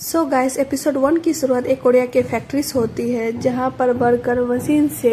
So guys episode 1 की शुरुआत एक कोरिया के फैक्ट्री से होती है जहां पर वर्कर मशीन से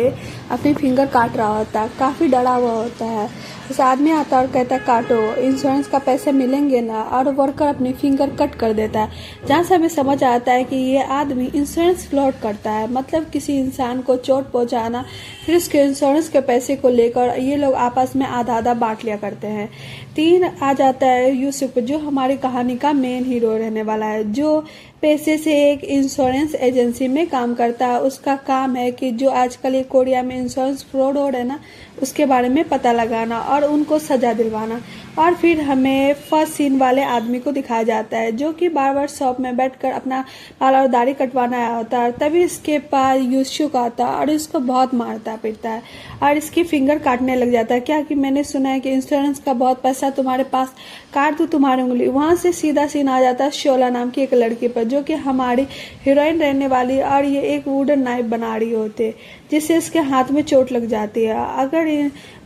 अपनी फिंगर काट रहा होता है। काफ़ी डरा हुआ होता है। उस आदमी आता है और कहता है काटो, इंश्योरेंस का पैसे मिलेंगे ना। और वर्कर अपनी फिंगर कट कर देता है। जहाँ से हमें समझ आता है कि ये आदमी इंश्योरेंस फ्रॉड करता है, मतलब किसी इंसान को चोट पहुँचाना, फिर उसके इंश्योरेंस के पैसे को लेकर ये लोग आपस में आधा आधा बांट लिया करते हैं। 3 आ जाता है यूसुफ, जो हमारी कहानी का मेन हीरो रहने वाला है, जो पैसे से एक इंश्योरेंस एजेंसी में काम करता है। उसका काम है कि जो आजकल ये कोरिया में इंश्योरेंस फ्रॉड हो रहा है ना, उसके बारे में पता लगाना और उनको सजा दिलवाना। और फिर हमें फर्स्ट सीन वाले आदमी को दिखाया जाता है जो कि बार बार शॉप में बैठकर अपना बाल और दाढ़ी कटवाना आया होता है। तभी इसके पास यूसुफ आता है और इसको बहुत मारता पीटता है और इसकी फिंगर काटने लग जाता है। क्या कि मैंने सुना है कि इंश्योरेंस का बहुत पैसा तुम्हारे पास, काट दूं तुम्हारी उंगली। वहां से सीधा सीन आ जाता है शोला नाम की एक लड़की पर, जो कि हमारी हीरोइन रहने वाली, और ये एक वुडन नाइफ बना रही होती जिससे इसके हाथ में चोट लग जाती है। अगर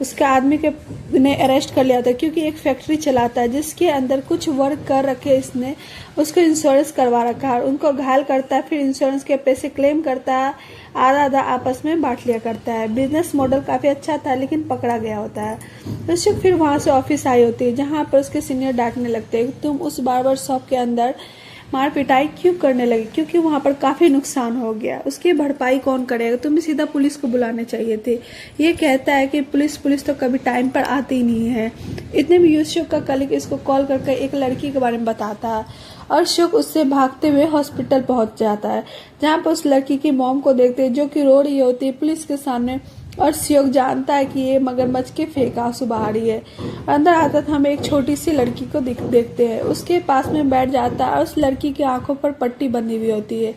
उसके आदमी के ने अरेस्ट कर लिया था क्योंकि एक फैक्ट्री चलाता है जिसके अंदर कुछ वर्क कर रखे, इसने उसको इंश्योरेंस करवा रखा है। उनको घायल करता है, फिर इंश्योरेंस के पैसे क्लेम करता है, आधा आधा आपस में बांट लिया करता है। बिजनेस मॉडल काफी अच्छा था लेकिन पकड़ा गया होता है। तो फिर वहां से ऑफिस आई होती है जहां पर उसके सीनियर डांटने लगते हैं, तुम उस बार्बर शॉप के अंदर मार पिटाई क्यों करने लगी, क्योंकि वहां पर काफी नुकसान हो गया। उसकी भरपाई कौन करेगा, तुम्हें सीधा पुलिस को बुलाने चाहिए थे। ये कहता है कि पुलिस तो कभी टाइम पर आती ही नहीं है। इतने में यूसुफ का कलीग इसको कॉल करके एक लड़की के बारे में बताता है और शुक उससे भागते हुए हॉस्पिटल पहुंच जाता है, जहां पर उस लड़की की मॉम को देखते हैं जो कि रो रही होती है पुलिस के सामने। और सियोक जानता है कि ये मगरमच्छ के फेंक आंसू बहा रही है। अंदर आता तो हम एक छोटी सी लड़की को देखते हैं, उसके पास में बैठ जाता है और उस लड़की की आंखों पर पट्टी बंधी हुई होती है,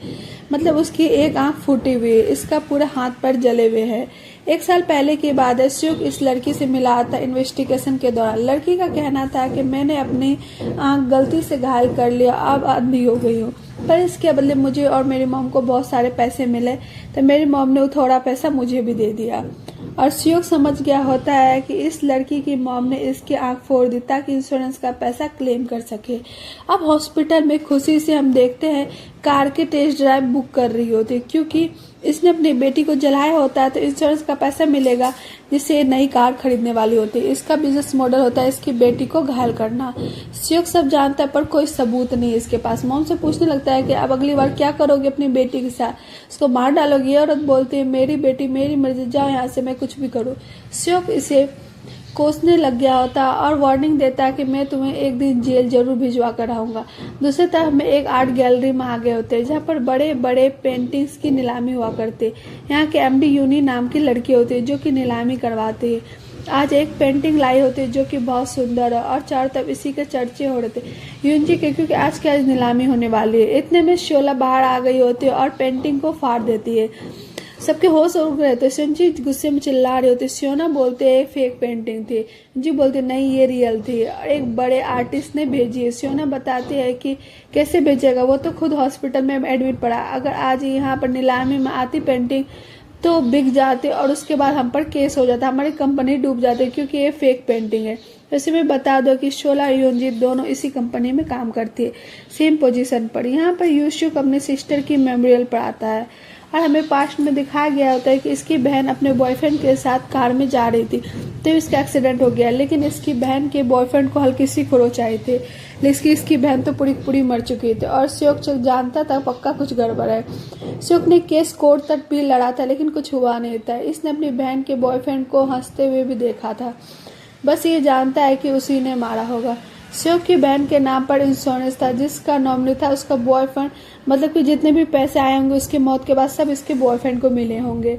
मतलब उसकी एक आंख फूटी हुई है, इसका पूरा हाथ पैर जले हुए है। 1 साल पहले की बात है, सियोक इस लड़की से मिला था इन्वेस्टिगेशन के दौरान। लड़की का कहना था कि मैंने अपनी आंख गलती से घायल कर लिया, अब अंधी हो गई हूँ, पर इसके बदले मुझे और मेरी मॉम को बहुत सारे पैसे मिले, तो मेरी मॉम ने थोड़ा पैसा मुझे भी दे दिया। और सियोक समझ गया होता है कि इस लड़की की मॉम ने इसकी आंख फोड़ दी ताकि इंश्योरेंस का पैसा क्लेम कर सके। अब हॉस्पिटल में खुशी से हम देखते हैं कार के टेस्ट ड्राइव बुक कर रही होती है, क्योंकि इसने अपनी बेटी को जलाया होता है तो इंश्योरेंस का पैसा मिलेगा जिससे नई कार खरीदने वाली होती है। इसका बिजनेस मॉडल होता है इसकी बेटी को घायल करना। सियोक सब जानता है पर कोई सबूत नहीं है इसके पास। मॉम से पूछने लगता है कि अब अगली बार क्या करोगे अपनी बेटी के साथ, उसको मार डालोगी। ये औरत बोलती है मेरी बेटी मेरी मर्जी, जाओ यहाँ से, मैं कुछ भी करूँ। सियोक इसे कोसने लग गया होता और वार्निंग देता है कि मैं तुम्हें एक दिन जेल जरूर भिजवा कर आऊंगा। दूसरी तरफ में एक आर्ट गैलरी में आ गए होते हैं जहाँ पर बड़े बड़े पेंटिंग्स की नीलामी हुआ करती है। यहाँ के एमडी यूनी नाम की लड़की होती है जो कि नीलामी करवाती है। आज एक पेंटिंग लाई होती है जो कि बहुत सुंदर है और चारों तरफ इसी के चर्चे हो रहे थे यूनजी के, क्योंकि आज की आज नीलामी होने वाली है। इतने में शोला बाहर आ गई होती है और पेंटिंग को फाड़ देती है। सबके होश उड़ गए थे। सियोंजी गुस्से में चिल्ला रहे होते, सियोना बोलते हैं फेक पेंटिंग थी, जी बोलते नहीं ये रियल थी और एक बड़े आर्टिस्ट ने भेजी है। सियोना बताती है कि कैसे भेजेगा, वो तो खुद हॉस्पिटल में एडमिट पड़ा। अगर आज यहाँ पर नीलामी में आती पेंटिंग तो बिक जाते और उसके बाद हम पर केस हो जाता, हमारी कंपनी डूब जाती क्योंकि ये फेक पेंटिंग है। वैसे मैं बता दो कि शोला यूनजी दोनों इसी कंपनी में काम करती है, सेम पोजीशन पर। यहाँ पर यूसुफ अपनी सिस्टर की मेमोरियल पर आता है और हमें पास्ट में दिखाया गया होता है कि इसकी बहन अपने बॉयफ्रेंड के साथ कार में जा रही थी तो इसका एक्सीडेंट हो गया, लेकिन इसकी बहन के बॉयफ्रेंड को हल्की सी खरोच आई थी, लेकिन इसकी बहन तो पूरी पूरी मर चुकी थी। और सियोक जानता था पक्का कुछ गड़बड़ है। सियोक ने केस कोर्ट तक भी लड़ा था लेकिन कुछ हुआ नहीं था। इसने अपनी बहन के बॉयफ्रेंड को हंसते हुए भी देखा था, बस ये जानता है कि उसी ने मारा होगा। सियोक की बहन के नाम पर इंश्योरेंस था जिसका नॉमिनी था उसका बॉयफ्रेंड, मतलब कि जितने भी पैसे आए होंगे उसकी मौत के बाद सब इसके बॉयफ्रेंड को मिले होंगे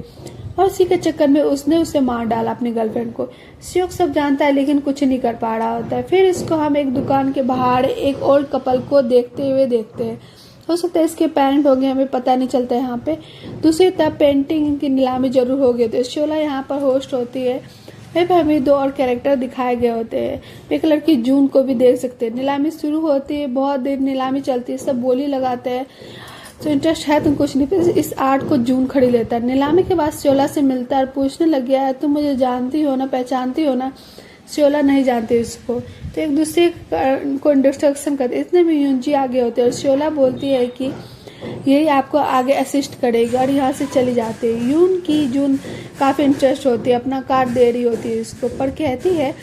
और उसी के चक्कर में उसने उसे मार डाला अपनी गर्लफ्रेंड को। सियोक सब जानता है लेकिन कुछ नहीं कर पा रहा होता है। फिर इसको हम एक दुकान के बाहर एक ओल्ड कपल को देखते हुए देखते हैं। हो सकता है इसके पेरेंट हो गए, हमें पता नहीं चलता है यहाँ पे। दूसरी तरफ पेंटिंग की नीलामी जरूर हो गई, तो शोला यहाँ पर होस्ट होती है। फिर हमें 2 और कैरेक्टर दिखाए गए होते हैं। एक लड़की जून को भी देख सकते हैं। नीलामी शुरू होती है, बहुत देर नीलामी चलती है, सब बोली लगाते हैं तो इंटरेस्ट है तुम कुछ नहीं। फिर इस आर्ट को जून खरीद लेता है। नीलामी के बाद शोला से मिलता है और पूछने लग गया है तुम मुझे जानती हो ना, पहचानती हो ना। श्योला नहीं जानती उसको, तो एक दूसरे को इंट्रोडक्शन करते। इतने में यूनजी आगे होते हैं और श्योला बोलती है कि यही आपको आगे असिस्ट करेगा और यहाँ से चली जाती है। जून काफ़ी इंटरेस्ट होती है, अपना कार्ड दे रही होती है इसको, पर कहती है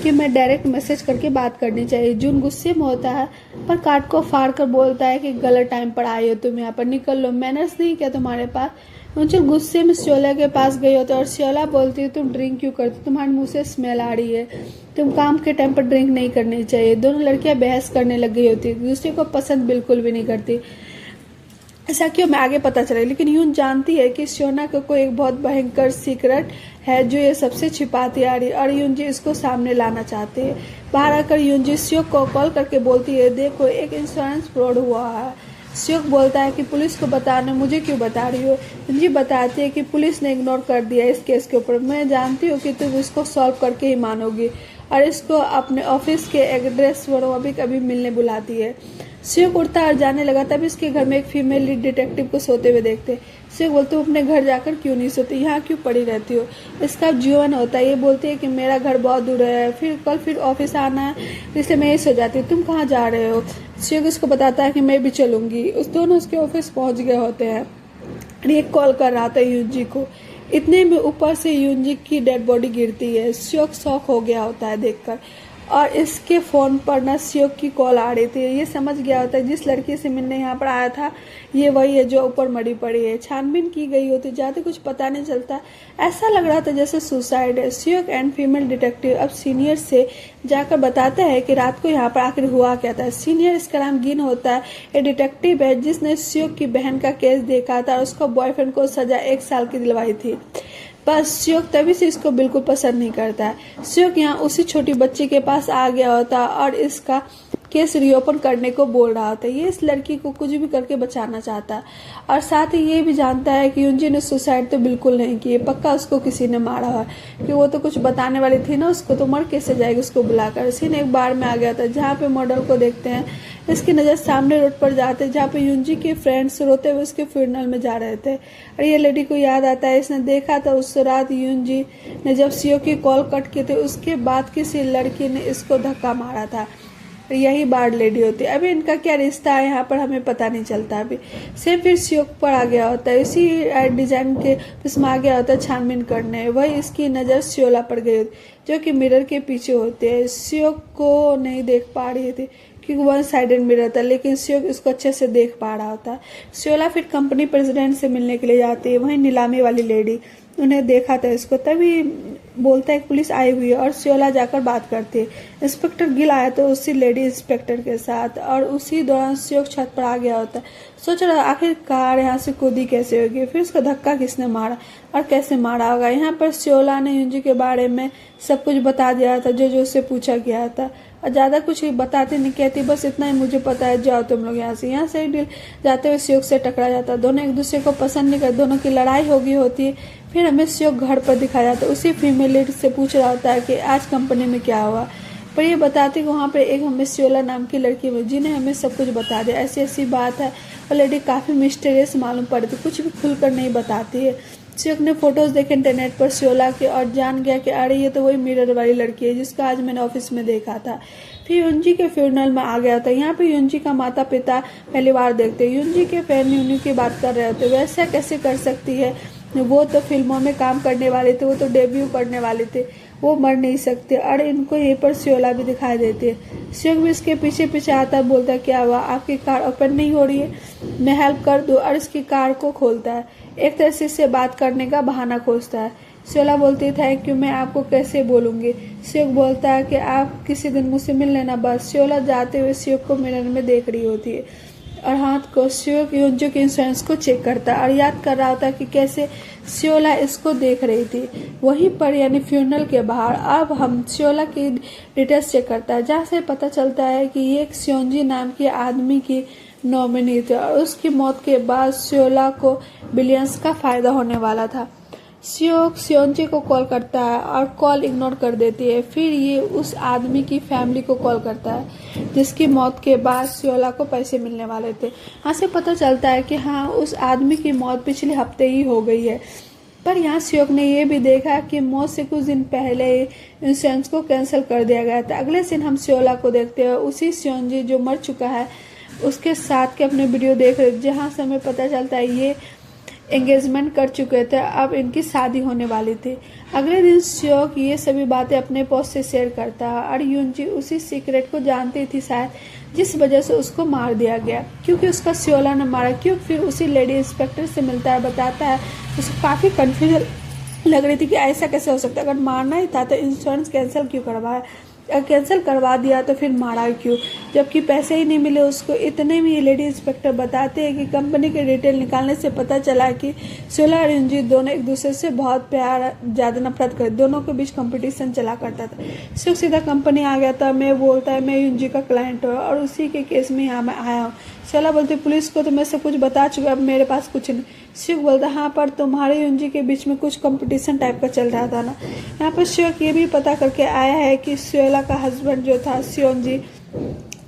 कि मैं डायरेक्ट मैसेज करके बात करनी चाहिए। जून गुस्से में होता है पर कार्ड को फाड़ कर बोलता है कि गलत टाइम पर आई हो तुम, यहाँ पर निकल लो, मैनर्स नहीं क्या तुम्हारे पास। मुझे गुस्से में श्योला के पास गई होती है और श्योला बोलती है तुम ड्रिंक क्यों करती, तुम्हारे मुंह से स्मेल आ रही है, तुम काम के टाइम पर ड्रिंक नहीं करनी चाहिए। दोनों लड़कियां बहस करने लग गई होती है, दूसरे को पसंद बिल्कुल भी नहीं करती। ऐसा क्यों मैं आगे पता चले, लेकिन यून जानती है कि श्योना को कोई एक बहुत भयंकर सीक्रेट है जो ये सबसे छिपाती आ रही और यूनजी इसको सामने लाना चाहते हैं। बाहर आकर यूनजी श्योक को कॉल करके बोलती है देखो एक इंश्योरेंस फ्रॉड हुआ है। श्योक बोलता है कि पुलिस को बताना, मुझे क्यों बता रही हो। यूनजी बताती है कि पुलिस ने इग्नोर कर दिया इस केस के ऊपर, मैं जानती हूँ कि तुम इसको सॉल्व करके ही मानोगी, और इसको अपने ऑफिस के एड्रेस पर अभी कभी मिलने बुलाती है। श्योक उठता और जाने लगा, तब इसके घर में एक फीमेल लीड डिटेक्टिव को सोते हुए देखते। श्योक बोलते हो अपने घर जाकर क्यों नहीं सोती, यहाँ क्यों पड़ी रहती हो। इसका जीवन होता है, ये बोलती है कि मेरा घर बहुत दूर है, फिर ऑफिस आना है, इसलिए मैं यही सो जाती हूँ, तुम कहाँ जा रहे हो। श्योक इसको बताता है कि मैं भी चलूंगी। उस दोनों उसके ऑफिस पहुंच गए होते हैं। ये कॉल कर रहा था यूनजी को, इतने में ऊपर से यूनजी की डेड बॉडी गिरती है। श्योक शॉक हो गया होता है देखकर, और इसके फोन पर ना श्योक की कॉल आ रही थी। ये समझ गया होता है जिस लड़की से मिलने यहाँ पर आया था ये वही है जो ऊपर मरी पड़ी है। छानबीन की गई होती, जाते कुछ पता नहीं चलता, ऐसा लग रहा था जैसे सुसाइड है। श्योक एंड फीमेल डिटेक्टिव अब सीनियर से जाकर बताते हैं कि रात को यहाँ पर आखिर हुआ क्या था। सीनियर, इसका नाम गिन होता है, ये डिटेक्टिव है जिसने श्योक की बहन का केस देखा था और उसका बॉयफ्रेंड को सजा 1 साल की दिलवाई थी। बस श्योक तभी से इसको बिल्कुल पसंद नहीं करता है। श्योक यहाँ उसी छोटी बच्ची के पास आ गया होता और इसका केस रीओपन करने को बोल रहा होता है। ये इस लड़की को कुछ भी करके बचाना चाहता है और साथ ही ये भी जानता है कि यूनजी ने सुसाइड तो बिल्कुल नहीं की, पक्का उसको किसी ने मारा है, कि वो तो कुछ बताने वाली थी ना उसको, तो मर कैसे जाएगी उसको बुलाकर। सीन एक बार में आ गया था जहाँ पे मॉडल को देखते हैं, इसकी नज़र सामने रोड पर जाते जहाँ पे यूनजी के फ्रेंड्स रोते हुए उसके फ्यूनरल में जा रहे थे और ये लेडी को याद आता है इसने देखा था उस रात यूनजी ने जब श्योक की कॉल कट किए थे उसके बाद किसी लड़की ने इसको धक्का मारा था। यही बार लेडी होती है। अभी इनका क्या रिश्ता है यहाँ पर हमें पता नहीं चलता। अभी सेम फिर श्योक पर आ गया होता है, इसी डिजाइन के इसमें आ गया होता है छानबीन करने। वही इसकी नज़र श्योला पर गई होती जो कि मिरर के पीछे होते हैं। श्योक को नहीं देख पा रही थी क्योंकि वन साइडेड मिरर था, लेकिन श्योक इसको अच्छे से देख पा रहा होता है। श्योला फिर कंपनी प्रेसिडेंट से मिलने के लिए जाती है। वहीं नीलामी वाली लेडी उन्हें देखा था इसको, तभी बोलता है पुलिस आई हुई है और श्योला जाकर बात करती है। इंस्पेक्टर गिल आया तो उसी लेडी इंस्पेक्टर के साथ, और उसी दौरान श्योक छत पर आ गया होता है। सोच रहा आखिर कार यहाँ से कूदी कैसे होगी, फिर उसका धक्का किसने मारा और कैसे मारा होगा। यहाँ पर श्योला ने यूनजी के बारे में सब कुछ बता दिया था जो उससे पूछा गया था, और ज़्यादा कुछ बताती नहीं, कहती बस इतना ही मुझे पता है, जाओ तुम लोग यहाँ से। यहाँ से डील जाते हुए श्योक से टकरा जाता, दोनों एक दूसरे को पसंद नहीं करते, दोनों की लड़ाई हो गई होती है। फिर हमें श्योक घर पर दिखाया जाता है, उसी फीमेल लीड से पूछ रहा होता है कि आज कंपनी में क्या हुआ, पर ये बताती कि वहाँ पर एक हमें श्योला नाम की लड़की हुई जिन्हें हमें सब कुछ बता दिया, ऐसी ऐसी बात है। और लेडी काफ़ी मिस्टीरियस मालूम पड़ती, कुछ भी खुलकर नहीं बताती है। श्योक ने फोटोज देखे इंटरनेट पर श्योला के और जान गया कि अरे ये तो वही मिरर वाली लड़की है जिसको आज मैंने ऑफिस में देखा था। फिर यूनजी के फ्यूनरल में आ गया था। यहाँ पे यूनजी का माता पिता पहली बार देखते, यूनजी के फैन यूनी की बात कर रहे होते, वैसा कैसे कर सकती है, वो तो फिल्मों में काम करने वाले थे, वो तो डेब्यू करने वाले थे, वो मर नहीं सकते। और इनको यहीं पर श्योला भी दिखाई देती है। श्योक भी इसके पीछे पीछे आता है, बोलता है क्या हुआ, आपकी कार ओपन नहीं हो रही है, मैं हेल्प कर दूं, और इसकी कार को खोलता है। एक तरह से इससे बात करने का बहाना खोजता है। श्योला बोलती है थैंक यू, मैं आपको कैसे बोलूंगी। श्योक बोलता है कि आप किसी दिन मुझसे मिल लेना बस। श्योला जाते हुए श्योक को मिरर में देख रही होती है और हाथ को श्योक यूनजी के इंश्योरेंस को चेक करता है और याद कर रहा होता है कि कैसे श्योला इसको देख रही थी। वहीं पर यानी फ्यूनरल के बाहर अब हम श्योला की डिटेल्स चेक करता है, जहाँ से पता चलता है कि ये एक श्योंजी नाम के आदमी की नॉमिनी थे और उसकी मौत के बाद श्योला को बिलियंस का फायदा होने वाला था। श्योक श्योंजी को कॉल करता है और कॉल इग्नोर कर देती है। फिर ये उस आदमी की फैमिली को कॉल करता है जिसकी मौत के बाद श्योला को पैसे मिलने वाले थे। यहाँ से पता चलता है कि हाँ उस आदमी की मौत पिछले हफ्ते ही हो गई है। पर यहाँ श्योक ने ये भी देखा कि मौत से कुछ दिन पहले इंश्योरेंस को कैंसिल कर दिया गया था। अगले दिन हम श्योला को देखते हैं, उसी श्योनजी जो मर चुका है उसके साथ के अपने वीडियो देख रहे, जहाँ से हमें पता चलता है ये एंगेजमेंट कर चुके थे, अब इनकी शादी होने वाली थी। अगले दिन श्योक ये सभी बातें अपने बॉस से शेयर करता है और यूनजी उसी सीक्रेट को जानती थी शायद, जिस वजह से उसको मार दिया गया, क्योंकि उसका श्योला ने मारा क्यों। फिर उसी लेडी इंस्पेक्टर से मिलता है, बताता है उसको काफ़ी कन्फ्यूजन लग रही थी कि ऐसा कैसे हो सकता है, अगर मारना ही था तो इंश्योरेंस कैंसिल क्यों करवाया, कैंसिल करवा दिया तो फिर मारा क्यों, जबकि पैसे ही नहीं मिले उसको। इतने में ये लेडी इंस्पेक्टर बताते हैं कि कंपनी के डिटेल निकालने से पता चला कि श्योला और यूनजी दोनों एक दूसरे से बहुत प्यार ज़्यादा नफरत कर, दोनों के बीच कंपटीशन चला करता था। श्योक सीधा कंपनी आ गया था, मैं बोलता है मैं यूनजी का क्लाइंट हूँ और उसी के केस में यहाँ मैं आया हूँ। श्योला बोलती पुलिस को तो मैं सब कुछ बता चुका, अब मेरे पास कुछ नहीं। श्योक बोलता हाँ पर तुम्हारे यूनजी के बीच में कुछ कंपटीशन टाइप का चल रहा था ना। यहाँ पर श्योक ये भी पता करके आया है कि श्योला का हस्बैंड जो था श्योनजी,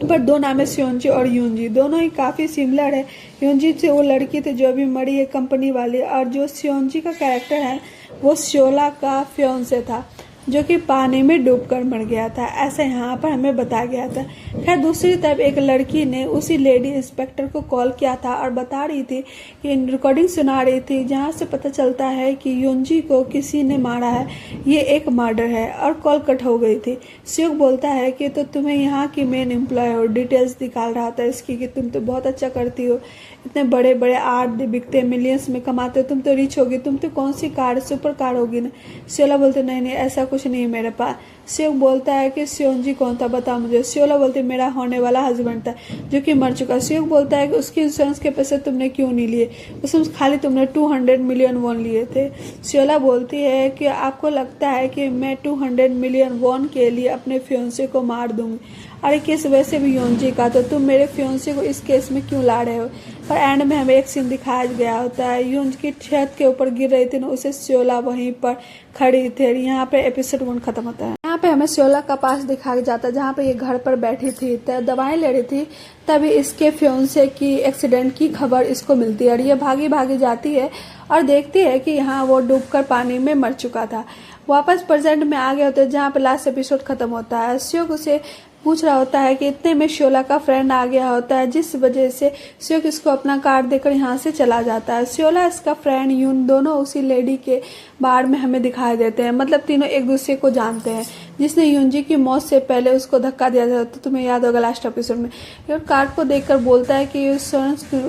पर दो नाम है श्योनजी और यूनजी, दोनों ही काफ़ी सिमिलर है। यूनजी से वो लड़की थी जो अभी मरी है कंपनी वाली, और जो श्योनजी का कैरेक्टर है वो श्योला का फियांसे था जो कि पानी में डूबकर मर गया था, ऐसा यहाँ पर हमें बताया गया था। खैर दूसरी तरफ एक लड़की ने उसी लेडी इंस्पेक्टर को कॉल किया था और बता रही थी कि रिकॉर्डिंग सुना रही थी, जहाँ से पता चलता है कि यूनजी को किसी ने मारा है, ये एक मर्डर है, और कॉल कट हो गई थी। श्योक बोलता है कि तो तुम्हें यहाँ की मेन एम्प्लॉय हो, डिटेल्स निकाल रहा था इसकी कि तुम तो बहुत अच्छा करती हो, इतने बड़े बड़े आर्ट बिकते मिलियंस में कमाते हो, तुम तो रिच होगी, तुम तो कौन सी कार सुपर कार होगी ना। श्योला बोलते नहीं ऐसा कुछ नहीं है मेरे पास। श्योक बोलता है कि श्योनजी कौन था बता मुझे। श्योला बोलती मेरा होने वाला हस्बैंड था जो कि मर चुका। श्योक बोलता है कि उसके इंश्योरेंस के पैसे तुमने क्यों नहीं लिए, उसमें खाली तुमने 200 मिलियन वॉन लिए थे। श्योला बोलती है कि आपको लगता है कि मैं 200 मिलियन वॉन के लिए अपने फियांसे को मार दूंगी, अरे केस वैसे भी यूनजी का, तो तुम मेरे फियांसे को इस केस में क्यों ला रहे हो। पर एंड में हमें एक सीन दिखाया गया होता है, यूनजी की छत के ऊपर गिर रही थी ना, उसे श्योला वहीं पर खड़ी थी। यहाँ पे एपिसोड 1 खत्म होता है। यहाँ पे हमें श्योला का पास दिखाया जाता है जहाँ पे ये घर पर बैठी थी, दवाएं ले रही थी, तभी इसके फियांसे की एक्सीडेंट की खबर इसको मिलती है और ये भागी भागी जाती है और देखती है कि यहाँ वो डूबकर पानी में मर चुका था। वापस प्रेजेंट में आ गए होते हैं जहाँ पे लास्ट एपिसोड खत्म होता है। श्योक उसे पूछ रहा होता है कि इतने में श्योला का फ्रेंड आ गया होता है, जिस वजह से श्योक इसको अपना कार्ड देकर यहाँ से चला जाता है। श्योला इसका फ्रेंड यून दोनों उसी लेडी के बार में हमें दिखाई देते हैं, मतलब तीनों एक दूसरे को जानते हैं, जिसने यूनजी की मौत से पहले उसको धक्का दिया था, तो तुम्हें याद होगा लास्ट एपिसोड में। ये कार्ड को देखकर बोलता है कि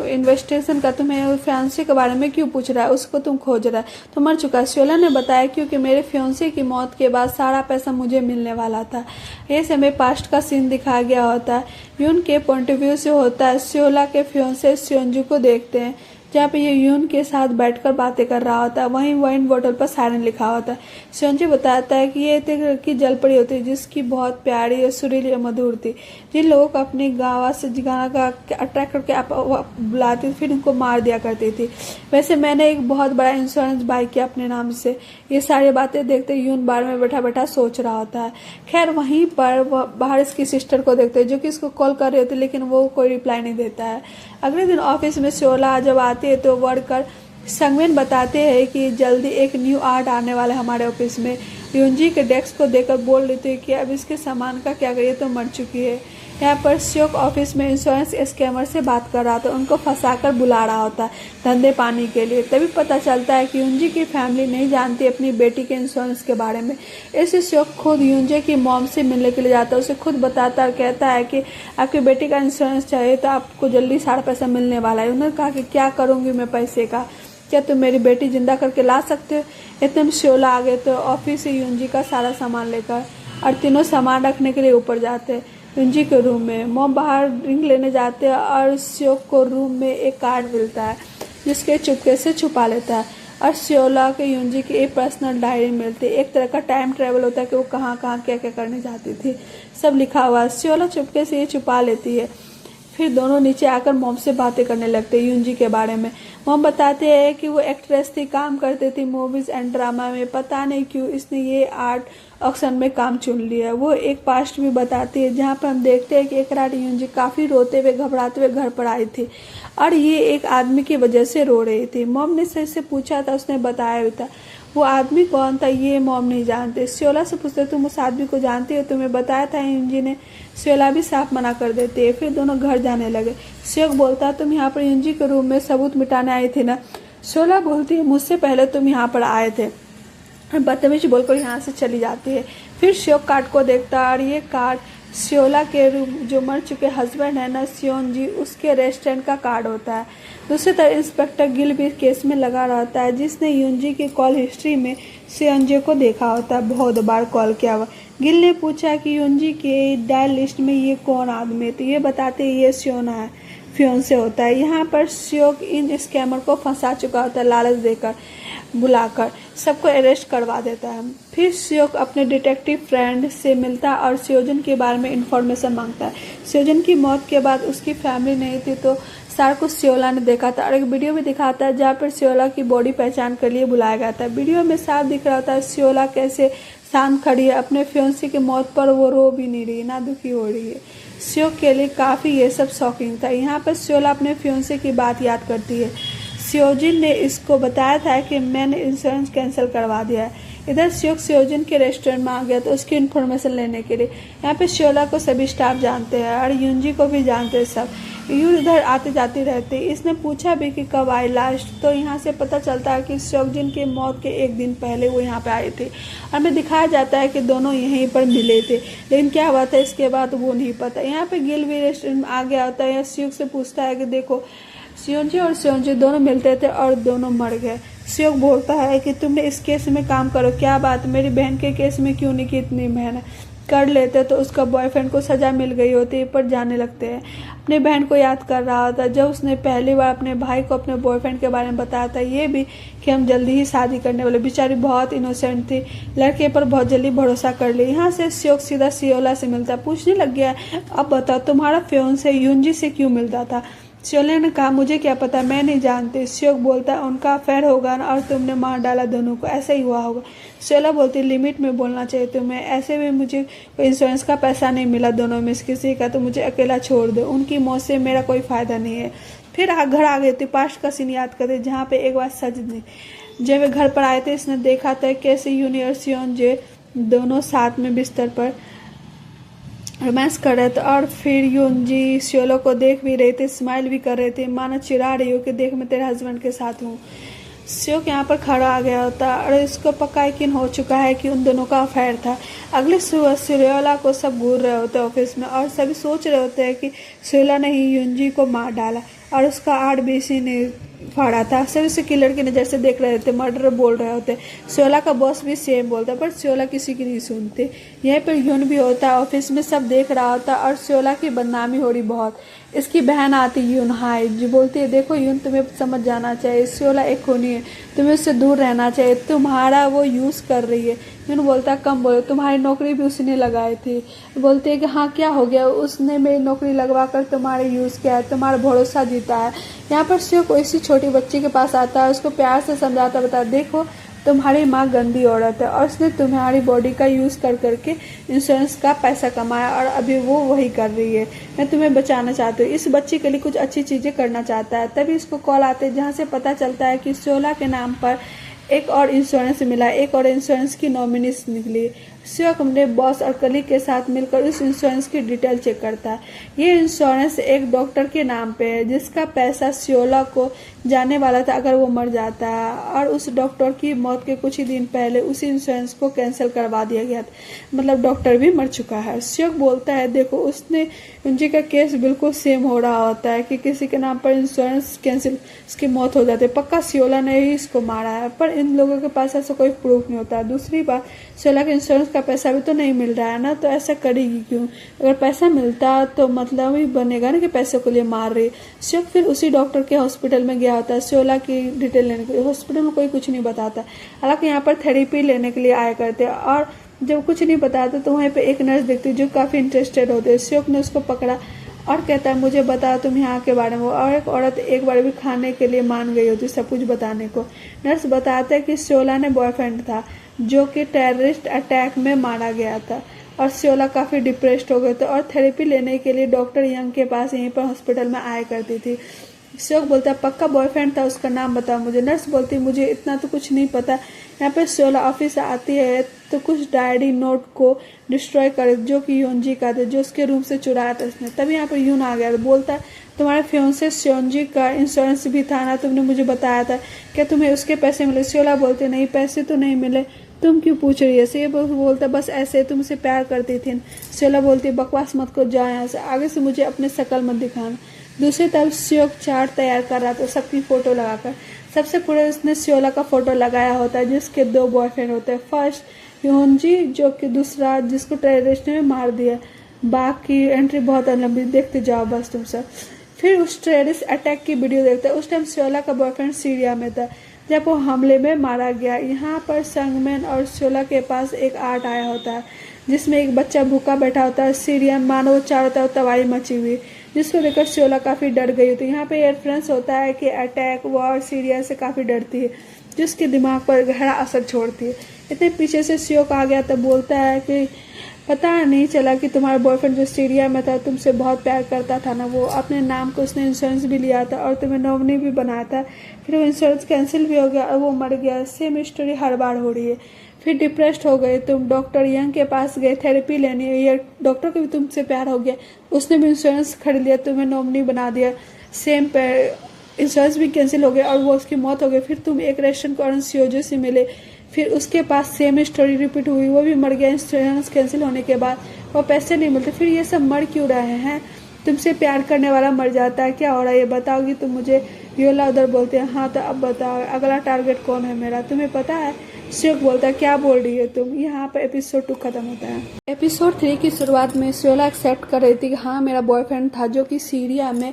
इन्वेस्टिगेशन का तुम्हें फियांसे के बारे में क्यों पूछ रहा है, उसको तुम खोज रहा है, तो मर चुका है। श्योला ने बताया क्योंकि मेरे फियांसे की मौत के बाद सारा पैसा मुझे मिलने वाला था। ये समय पास्ट का सीन दिखाया गया होता है, यून के पॉइंट ऑफ व्यू से होता है। श्योला के फियांसे श्योनजू को देखते हैं जहाँ पे ये यून के साथ बैठकर बातें कर रहा होता है, वहीं वाइन बोतल पर सायरन लिखा होता है। श्योनजी बताता है कि ये एक लड़की जल पड़ी होती है जिसकी बहुत प्यारी और सुरीली और मधुर थी, जिन लोगों को अपनी गाँव से गाना का अट्रैक्ट करके बुलाती फिर उनको मार दिया करती थी। वैसे मैंने एक बहुत बड़ा इंश्योरेंस बाय किया अपने नाम से। ये सारी बातें देखते यून बार में बैठा बैठा सोच रहा होता है। खैर वहीं पर वह बाहर इसकी सिस्टर को देखते हैं जो कि इसको कॉल कर रही होती है, लेकिन वो कोई रिप्लाई नहीं देता है। अगले दिन ऑफिस में श्योला जब आती है तो वर्कर संगवेन बताते हैं कि जल्दी एक न्यू आर्ट आने वाला है हमारे ऑफिस में। यूनजी के डेस्क को देखकर बोल रही थी कि अब इसके सामान का क्या करिए, तो मर चुकी है। यहाँ पर श्योक ऑफिस में इंश्योरेंस स्कैमर से बात कर रहा था, उनको फंसाकर बुला रहा होता है धंधे पानी के लिए। तभी पता चलता है कि यूनजी की फैमिली नहीं जानती अपनी बेटी के इंश्योरेंस के बारे में। इससे श्योक खुद यूनजी की मॉम से मिलने के लिए जाता है, उसे खुद बताता है, कहता है कि आपकी बेटी का इंश्योरेंस चाहिए तो आपको जल्दी सारा पैसा मिलने वाला है। उन्होंने कहा कि क्या करूँगी मैं पैसे का, क्या तुम मेरी बेटी जिंदा करके ला सकते हो। इतने में श्योला आ गए तो ऑफिस से यूनजी का सारा सामान लेकर, और तीनों सामान रखने के लिए ऊपर जाते हैं यूनजी के रूम में। मॉम बाहर ड्रिंक लेने जाते हैं और श्योक को रूम में एक कार्ड मिलता है जिसके चुपके से छुपा लेता है, और श्योला के यूनजी की एक पर्सनल डायरी मिलती है। एक तरह का टाइम ट्रेवल होता है कि वो कहाँ कहाँ क्या क्या करने जाती थी, सब लिखा हुआ है। श्योला चुपके से ये छुपा लेती है। फिर दोनों नीचे आकर मॉम से बातें करने लगते हैं यूनजी के बारे में। मॉम बताते हैं कि वो एक्ट्रेस थी, काम करती थी मूवीज एंड ड्रामा में, पता नहीं क्यों इसने ये आर्ट ऑक्शन में काम चुन लिया। वो एक पास्ट भी बताती है जहाँ पर हम देखते हैं कि एक रात यूंजी काफ़ी रोते हुए घबराते हुए घर पर आई थी और ये एक आदमी की वजह से रो रही थी। मॉम ने से पूछा था, उसने बताया भी था। वो आदमी कौन था ये मॉम नहीं जानते। सियोला से पूछते तुम उस आदमी को जानती हो, तुम्हें बताया था यूंजी ने। सियोला भी साफ मना कर देती है। फिर दोनों घर जाने लगे। सियोक बोलता तुम यहाँ पर यूंजी के रूम में सबूत मिटाने आई थी ना। सियोला बोलती है मुझसे पहले तुम यहाँ पर आए थे। बदतमीज बोलकर यहाँ से चली जाती है। फिर सियोक कार्ड को देखता है और ये कार्ड सियोला के जो मर चुके हस्बैंड है ना सियोनजी, उसके रेस्टोरेंट का कार्ड होता है। दूसरी तरफ इंस्पेक्टर गिल भी केस में लगा रहता है, जिसने यूंजी की कॉल हिस्ट्री में सियोनजी को देखा होता है। बहुत बार कॉल किया हुआ। गिल ने पूछा कि यूंजी के डायल लिस्ट में ये कौन आदमी है, तो ये बताते ये सियोना है, फियोंसे होता है। यहाँ पर सियोक इन स्कैमर को फंसा चुका होता है, लालच देकर बुलाकर सबको अरेस्ट करवा देता है। फिर सियोक अपने डिटेक्टिव फ्रेंड से मिलता है और सियोजन के बारे में इंफॉर्मेशन मांगता है। सियोजन की मौत के बाद उसकी फैमिली नहीं थी, तो सारा कुछ सियोला ने देखा था और एक वीडियो भी दिखाता है जहाँ पर सियोला की बॉडी पहचान के लिए बुलाया गया था। वीडियो में साफ दिख रहा था सियोला कैसे शांत खड़ी है, अपने फियोंसी की मौत पर वो रो भी नहीं रही, ना दुखी हो रही है। सियोक के लिए काफ़ी ये सब शॉकिंग था। यहाँ पर सियोला अपने फियोंसे की बात याद करती है। सियोजिन ने इसको बताया था कि मैंने इंश्योरेंस कैंसिल करवा दिया है। इधर सियोक सियोजिन के रेस्टोरेंट में आ गया तो उसकी इन्फॉर्मेशन लेने के लिए। यहाँ पे सियोला को सभी स्टाफ जानते हैं और यूंजी को भी जानते हैं सब। यू इधर आते जाते रहते। इसने पूछा भी कि कब आई लास्ट, तो यहाँ से पता चलता है कि सियोजिन की मौत के एक दिन पहले वो यहाँ पे आए थे और हमें दिखाया जाता है कि दोनों यहीं पर मिले थे, लेकिन क्या हुआ था इसके बाद वो नहीं पता। यहाँ पे गिल भी रेस्टोरेंट में आ गया होता है। सियोक से पूछता है कि देखो सियोंजी और सियोंजी दोनों मिलते थे और दोनों मर गए। सियोक बोलता है कि तुमने इस केस में काम करो, क्या बात मेरी बहन के केस में क्यों नहीं की, इतनी मेहनत कर लेते तो उसका बॉयफ्रेंड को सजा मिल गई होती। पर जाने लगते हैं। अपनी बहन को याद कर रहा था जब उसने पहली बार अपने भाई को अपने बॉयफ्रेंड के बारे में बताया था, ये भी कि हम जल्दी ही शादी करने वाले। बेचारी बहुत इनोसेंट थी, लड़के पर बहुत जल्दी भरोसा कर ली। यहाँ से सियोक सीधा सियोला से मिलता, पूछने लग गया अब बताओ तुम्हारा फियोंसे यूंजी से क्यों मिलता था। सियोला ने कहा मुझे क्या पता, मैं नहीं जानती। सियोक बोलता है उनका अफेयर होगा ना और तुमने मार डाला दोनों को, ऐसा ही हुआ होगा। सियोला बोलती लिमिट में बोलना चाहिए तुम्हें, ऐसे में मुझे कोई इंश्योरेंस का पैसा नहीं मिला दोनों में से किसी का, तो मुझे अकेला छोड़ दो, उनकी मौत से मेरा कोई फ़ायदा नहीं है। फिर घर आ गए थे, पास्ट का सीन याद करते जहाँ पे एक बार सजनी जब वे घर पर आए थे इसने देखा था कैसे यूनियर सियोंजे दोनों साथ में बिस्तर पर रोमांस कर रहे थे और फिर यूंजी सियोला को देख भी रहे थे, स्माइल भी कर रहे थे, माना चिढ़ा रही हो कि देख मैं तेरे हस्बैंड के साथ हूँ। सियोक यहाँ पर खड़ा आ गया होता और इसको पक्का यकीन हो चुका है कि उन दोनों का अफेयर था। अगले सुबह सियोला को सब घूर रहे होते ऑफिस में और सभी सोच रहे होते हैं कि सियोला ने ही यूंजी को मार डाला और उसका आड़ भी इसी ने फाड़ा था। सभी उसे किलर की नज़र से देख रहे थे, मर्डर बोल रहे होते। सियोला का बॉस भी सेम बोलता पर सियोला किसी की नहीं सुनते। यहीं पर यून भी होता, ऑफिस में सब देख रहा होता और सियोला की बदनामी हो रही बहुत। इसकी बहन आती यून हाय जो बोलती है देखो यून तुम्हें समझ जाना चाहिए, सियोला एक खूनी है, तुम्हें उससे दूर रहना चाहिए, तुम्हारा वो यूज़ कर रही है। यून बोलता कम बोलो, तुम्हारी नौकरी भी उसने लगाई थी। बोलती है कि हाँ क्या हो गया, उसने मेरी नौकरी लगवा कर तुम्हारे यूज़ किया है, तुम्हारा भरोसा जीता है। यहाँ पर सियोक इसी छोटी बच्ची के पास आता है, उसको प्यार से समझाता बता देखो तुम्हारी माँ गंदी औरत है और उसने तुम्हारी बॉडी का यूज़ कर करके इंश्योरेंस का पैसा कमाया और अभी वो वही कर रही है। मैं तुम्हें बचाना चाहती हूँ, इस बच्ची के लिए कुछ अच्छी चीज़ें करना चाहता है। तभी इसको कॉल आते हैं जहाँ से पता चलता है कि सियोला के नाम पर एक और इंश्योरेंस मिला, एक और इंश्योरेंस की नॉमिनीज निकली। सियोक अपने बॉस और कलीग के साथ मिलकर उस इंश्योरेंस की डिटेल चेक करता है। ये इंश्योरेंस एक डॉक्टर के नाम पे है जिसका पैसा सियोला को जाने वाला था अगर वो मर जाता है, और उस डॉक्टर की मौत के कुछ ही दिन पहले उसी इंश्योरेंस को कैंसिल करवा दिया गया था, मतलब डॉक्टर भी मर चुका है। सियोक बोलता है देखो उसने उनजी का केस बिल्कुल सेम हो रहा होता है कि किसी के नाम पर इंश्योरेंस कैंसिल उसकी मौत हो जाती है, पक्का सियोला ने ही इसको मारा है, पर इन लोगों के पास ऐसा कोई प्रूफ नहीं होता। दूसरी बात सियोला के इंश्योरेंस का पैसा भी तो नहीं मिल रहा है ना, तो ऐसा करेगी क्यों? अगर पैसा मिलता तो मतलब ही बनेगा ना कि पैसे को लिए मार रही। सियोक फिर उसी डॉक्टर के हॉस्पिटल में गया होता है सियोला की डिटेल लेने के लिए। हॉस्पिटल में कोई कुछ नहीं बताता, हालांकि यहाँ पर थेरेपी लेने के लिए आया करते हैं, और जब कुछ नहीं बताते तो वहीं पे एक नर्स दिखती जो काफ़ी इंटरेस्टेड होती है। सियोक ने उसको पकड़ा और कहता है मुझे बता तुम यहाँ के बारे में। और एक औरत एक बार भी खाने के लिए मान गई होती सब कुछ बताने को। नर्स बताता है कि शोला ने बॉयफ्रेंड था जो कि टेररिस्ट अटैक में मारा गया था और शोला काफ़ी डिप्रेस्ड हो गए थे और थेरेपी लेने के लिए डॉक्टर यंग के पास यहीं पर हॉस्पिटल में आया करती थी। श्योक बोलता है पक्का बॉयफ्रेंड था, उसका नाम बताओ मुझे। नर्स बोलती मुझे इतना तो कुछ नहीं पता। यहाँ पे शोला ऑफिस आती है तो कुछ डायरी नोट को डिस्ट्रॉय करे जो कि योंजी का था, जो उसके रूम से चुराया था उसने। तभी यहाँ पर यून आ गया तो बोलता है तुम्हारे फियोंसे श्योंजी का इंश्योरेंस भी था ना, तुमने मुझे बताया था, क्या तुम्हें उसके पैसे मिले? शोला बोलते नहीं पैसे तो नहीं मिले, तुम क्यों पूछ रही है? ये बोलता बस ऐसे तुमसे प्यार करती थी। शोला बोलती बकवास मत को जाओ यहाँ से, आगे से मुझे अपने शक्ल मत दिखाना। दूसरी तरफ श्योक चार्ट तैयार कर रहा था सबकी फोटो लगाकर। सबसे पूरे उसने शोला का फोटो लगाया होता है जिसके 2 बॉयफ्रेंड होते हैं। फर्स्ट योंजी जो कि दूसरा जिसको टेररिस्ट ने मार दिया। बाकी एंट्री बहुत लंबी, देखते जाओ बस तुम सब। फिर उस टेररिस्ट अटैक की वीडियो देखते हैं। उस टाइम शोला का बॉयफ्रेंड सीरिया में था जब वो हमले में मारा गया। यहाँ पर संगमैन और शोला के पास एक आर्ट आया होता है जिसमें एक बच्चा भूखा बैठा होता है। सीरिया मानो वो चारों तरफ तबाही मची हुई जिसको देखकर शोला काफ़ी डर गई होती है। यहाँ पे रेफरेंस होता है कि अटैक वॉर सीरिया से काफ़ी डरती है जिसके दिमाग पर गहरा असर छोड़ती है। इतने पीछे से श्योक आ गया तब बोलता है कि पता नहीं चला कि तुम्हारा बॉयफ्रेंड जो सीरिया में था तुमसे बहुत प्यार करता था ना, वो अपने नाम को उसने इंश्योरेंस भी लिया था और तुम्हें नॉमिनी भी बनाया था। फिर वो इंश्योरेंस कैंसिल भी हो गया और वो मर गया। सेम स्टोरी हर बार हो रही है। फिर डिप्रेस्ड हो गए तुम, डॉक्टर यंग के पास गए थेरेपी लेने, ये डॉक्टर को भी तुमसे प्यार हो गया, उसने भी इंश्योरेंस खरीद लिया, तुम्हें नॉमिनी बना दिया। सेम इंश्योरेंस भी कैंसिल हो गया और वो उसकी मौत हो गई। फिर तुम एक रेस्टोरेंट को सियोजो से मिले, फिर उसके पास सेम स्टोरी रिपीट हुई, वो भी मर गया इंश्योरेंस कैंसिल होने के बाद, वो पैसे नहीं मिलते। फिर ये सब मर क्यों रहे हैं? तुमसे प्यार करने वाला मर जाता है, क्या हो रहा है ये बताओगी तुम मुझे? योला उधर बोलते हैं हाँ तो अब बताओ अगला टारगेट कौन है मेरा, तुम्हें पता है? श्योक बोलता है क्या बोल रही है तुम? यहाँ पर एपिसोड 2 खत्म होता है। एपिसोड 3 की शुरुआत में श्योला एक्सेप्ट कर रही थी कि हाँ मेरा बॉयफ्रेंड था जो कि सीरिया में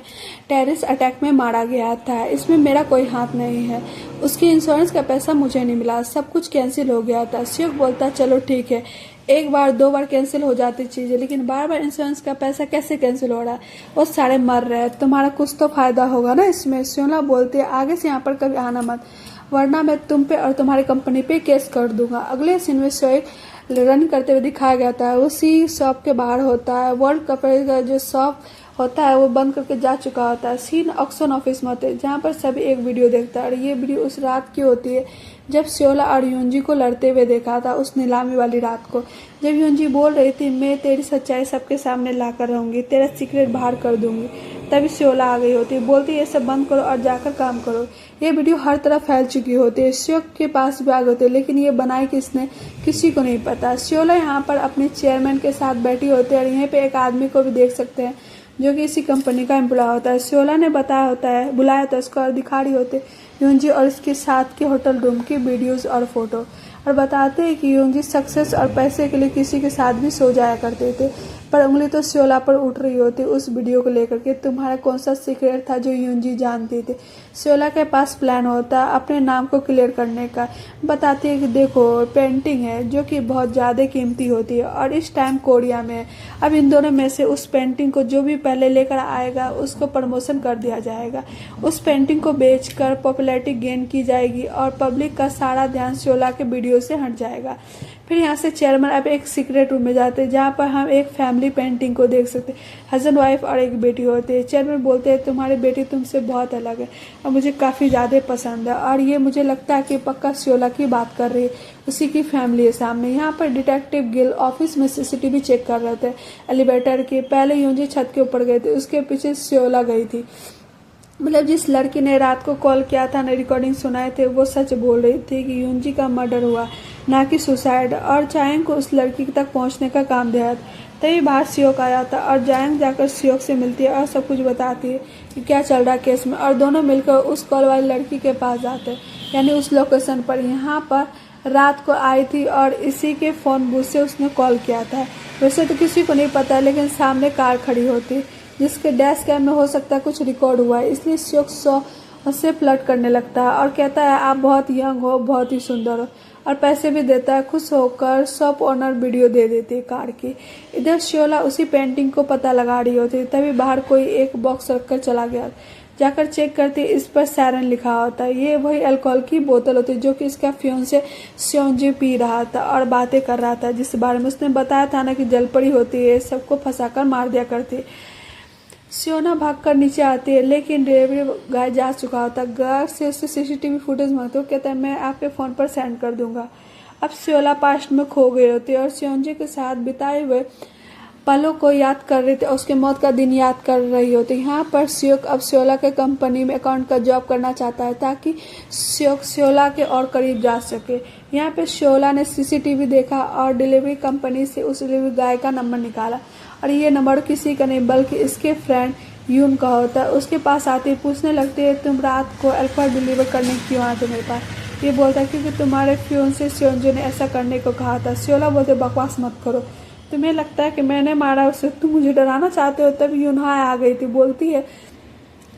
टेररिस्ट अटैक में मारा गया था, इसमें मेरा कोई हाथ नहीं है, उसकी इंश्योरेंस का पैसा मुझे नहीं मिला, सब कुछ कैंसिल हो गया था। श्योक बोलता चलो ठीक है, एक बार 2 बार कैंसिल हो जाती चीज़ें, लेकिन बार बार इंश्योरेंस का पैसा कैसे कैंसिल हो रहा है? वो सारे मर रहे हैं, तुम्हारा कुछ तो फायदा होगा ना इसमें। श्योला बोलती है आगे से यहाँ पर कभी आना मत, वरना मैं तुम पे और तुम्हारी कंपनी पे केस कर दूंगा। अगले सीन में श्योक रन करते हुए दिखाया गया था, उसी शॉप के बाहर होता है। वर्ल्ड कप का जो शॉप होता है वो बंद करके जा चुका होता है। सीन ऑक्शन ऑफिस में होते हैं जहाँ पर सभी एक वीडियो देखता है और ये वीडियो उस रात की होती है जब शोला और योंजी को लड़ते हुए देखा था, उस नीलामी वाली रात को, जब योंजी बोल रही थी मैं तेरी सच्चाई सबके सामने ला कर रहूंगी, तेरा सीक्रेट बाहर कर दूंगी। तभी शोला आ गई होती, बोलती ये सब बंद करो और जाकर काम करो। ये वीडियो हर तरफ फैल चुकी होती है। श्योक के पास भी आ गए होते, लेकिन ये बनाई किसने किसी को नहीं पता। शोला यहाँ पर अपने चेयरमैन के साथ बैठी होती है और यहीं पे एक आदमी को भी देख सकते हैं जो कि इसी कंपनी का एम्प्लॉय होता है। शोला ने बताया होता है, बुलाया होता है उसको और दिखा रही होते योंजी और उसके साथ के होटल रूम की वीडियोस और फोटो, और बताते हैं कि योंजी सक्सेस और पैसे के लिए किसी के साथ भी सो जाया करते थे। पर उंगली तो शोला पर उठ रही होती उस वीडियो को लेकर के, तुम्हारा कौन सा सीक्रेट था जो योंजी जानती थी। शोला के पास प्लान होता अपने नाम को क्लियर करने का। बताती है कि देखो पेंटिंग है जो कि बहुत ज़्यादा कीमती होती है और इस टाइम कोरिया में है। अब इन दोनों में से उस पेंटिंग को जो भी पहले लेकर आएगा उसको प्रमोशन कर दिया जाएगा। उस पेंटिंग को बेचकर पॉपुलैरिटी गेन की जाएगी और पब्लिक का सारा ध्यान शोला के वीडियो से हट जाएगा। फिर यहाँ से चेयरमैन अब एक सीक्रेट रूम में जाते हैं जहाँ पर हम एक फैमिली पेंटिंग को देख सकते हैं। हस्बैंड वाइफ और एक बेटी होती है। चेयरमैन बोलते हैं तुम्हारी बेटी तुमसे बहुत अलग है और मुझे काफ़ी ज़्यादा पसंद है, और ये मुझे लगता है कि पक्का शोला की बात कर रही है, उसी की फैमिली है सामने। यहाँ पर डिटेक्टिव गिल ऑफिस में सीसीटीवी चेक कर रहे थे एलिवेटर के। पहले योंजी छत के ऊपर गए थे, उसके पीछे शोला गई थी। मतलब जिस लड़की ने रात को कॉल किया था ना, रिकॉर्डिंग सुनाए थे, वो सच बोल रही थी कि योंजी का मर्डर हुआ ना कि सुसाइड, और जायंग को उस लड़की तक पहुंचने का काम दिया था। तभी बाहर श्योक आया था और जायंग जाकर श्योक से मिलती है और सब कुछ बताती है कि क्या चल रहा है केस में, और दोनों मिलकर उस कॉल वाली लड़की के पास जाते हैं, यानी उस लोकेशन पर। यहाँ पर रात को आई थी और इसी के फ़ोन बूथ से उसने कॉल किया था। वैसे तो किसी को नहीं पता, लेकिन सामने कार खड़ी होती जिसके डैश कैम में हो सकता है कुछ रिकॉर्ड हुआ है, इसलिए श्योक उससे फ्लर्ट करने लगता है और कहता है आप बहुत यंग हो, बहुत ही सुंदर हो, और पैसे भी देता है। खुश होकर शॉप ओनर वीडियो दे देती है कार की। इधर श्योला उसी पेंटिंग को पता लगा रही होती है, तभी बाहर कोई एक बॉक्स रखकर चला गया। जाकर चेक करती है, इस पर सायरन लिखा होता है। ये वही अल्कोहल की बोतल होती है जो कि इसका फियोंसे स्योंजे पी रहा था और बातें कर रहा था, जिस बारे में उसने बताया था ना कि जलपरी होती है, सबको फंसाकर मार दिया करती है। सियोना भागकर नीचे आती है, लेकिन डिलीवरी गाय जा चुका होता है। गार्ड से उससे सीसीटीवी फुटेज मांगते हो, कहता है मैं आपके फ़ोन पर सेंड कर दूंगा। अब सियोला पास्ट में खो गई होती है और स्योंजे के साथ बिताए हुए पलों को याद कर रही थी, उसके मौत का दिन याद कर रही होती। यहाँ पर सियोक अब सियोला के कंपनी में अकाउंट का जॉब करना चाहता है ताकि सियोक सियोला के और करीब जा सके। यहाँ पे सियोला ने सीसीटीवी देखा और डिलीवरी कंपनी से उस डिलीवरी गाय का नंबर निकाला, और ये नंबर किसी का नहीं बल्कि इसके फ्रेंड यून का होता है। उसके पास आती है, पूछने लगती है तुम रात को अल्कोहल डिलीवर करने क्यों आए थे मेरे पास। ये बोलता है क्योंकि तुम्हारे फियोंसे स्योंजे ने ऐसा करने को कहा था। सियोला बोलते बकवास मत करो, तुम्हें लगता है कि मैंने मारा उसे, तुम मुझे डराना चाहते हो। तब यूनहा आ गई थी, बोलती है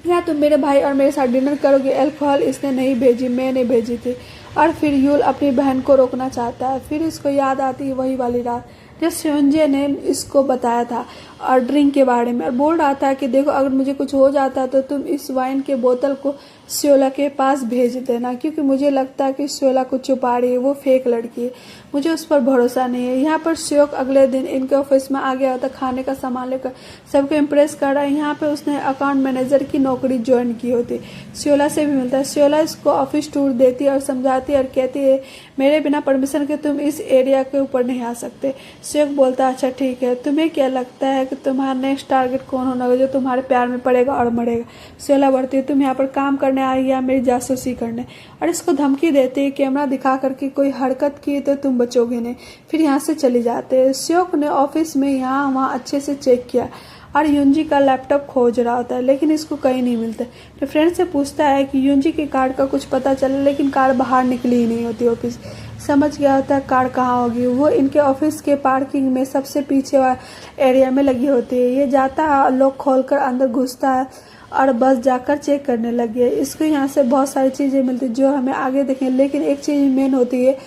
या तुम मेरे भाई और मेरे साथ डिनर करोगे। अल्कोहल इसने नहीं भेजी, मैंने भेजी थी। और फिर यूल अपनी बहन को रोकना चाहता है। फिर इसको याद आती है वही वाली रात जब स्योंजे ने इसको बताया था और ड्रिंक के बारे में, और बोल रहा था कि देखो अगर मुझे कुछ हो जाता तो तुम इस वाइन के बोतल को सियोला के पास भेज देना, क्योंकि मुझे लगता है कि सियोला को छुपा रही है, वो फेक लड़की है, मुझे उस पर भरोसा नहीं है। यहाँ पर सियोक अगले दिन इनके ऑफिस में आ गया होता, खाने का सामान लेकर सबको इम्प्रेस कर रहा है। यहाँ पे उसने अकाउंट मैनेजर की नौकरी ज्वाइन की होती। सियोला से भी मिलता है। सियोला इसको ऑफिस टूर देती है और समझाती है और कहती है मेरे बिना परमिशन के तुम इस एरिया के ऊपर नहीं आ सकते। सियोक बोलता है अच्छा ठीक है, तुम्हें क्या लगता है कि तुम्हारा नेक्स्ट टारगेट कौन होगा जो तुम्हारे प्यार में पड़ेगा और मरेगा। सियोला बढ़ती है तुम यहाँ पर काम करने आई या मेरी जासूसी करने, और इसको धमकी देती है कैमरा दिखा करके कोई हरकत की तो तुम बचोगे नहीं। फिर यहाँ से चली जाते हैं। सियोक ने ऑफिस में यहाँ वहाँ अच्छे से चेक किया और यूनजी का लैपटॉप खोज रहा होता है, लेकिन इसको कहीं नहीं मिलता। फिर फ्रेंड से पूछता है कि यूनजी की कार का कुछ पता चला, लेकिन कार बाहर निकली ही नहीं होती ऑफिस। समझ गया होता है कार कहाँ होगी। वो इनके ऑफिस के पार्किंग में सबसे पीछे वाले एरिया में लगी होती है। ये जाता है, लॉक खोलकर अंदर घुसता है और बस जाकर चेक करने लगी है। इसको यहाँ से बहुत सारी चीज़ें मिलती जो हमें आगे देखें, लेकिन एक चीज़ मेन होती है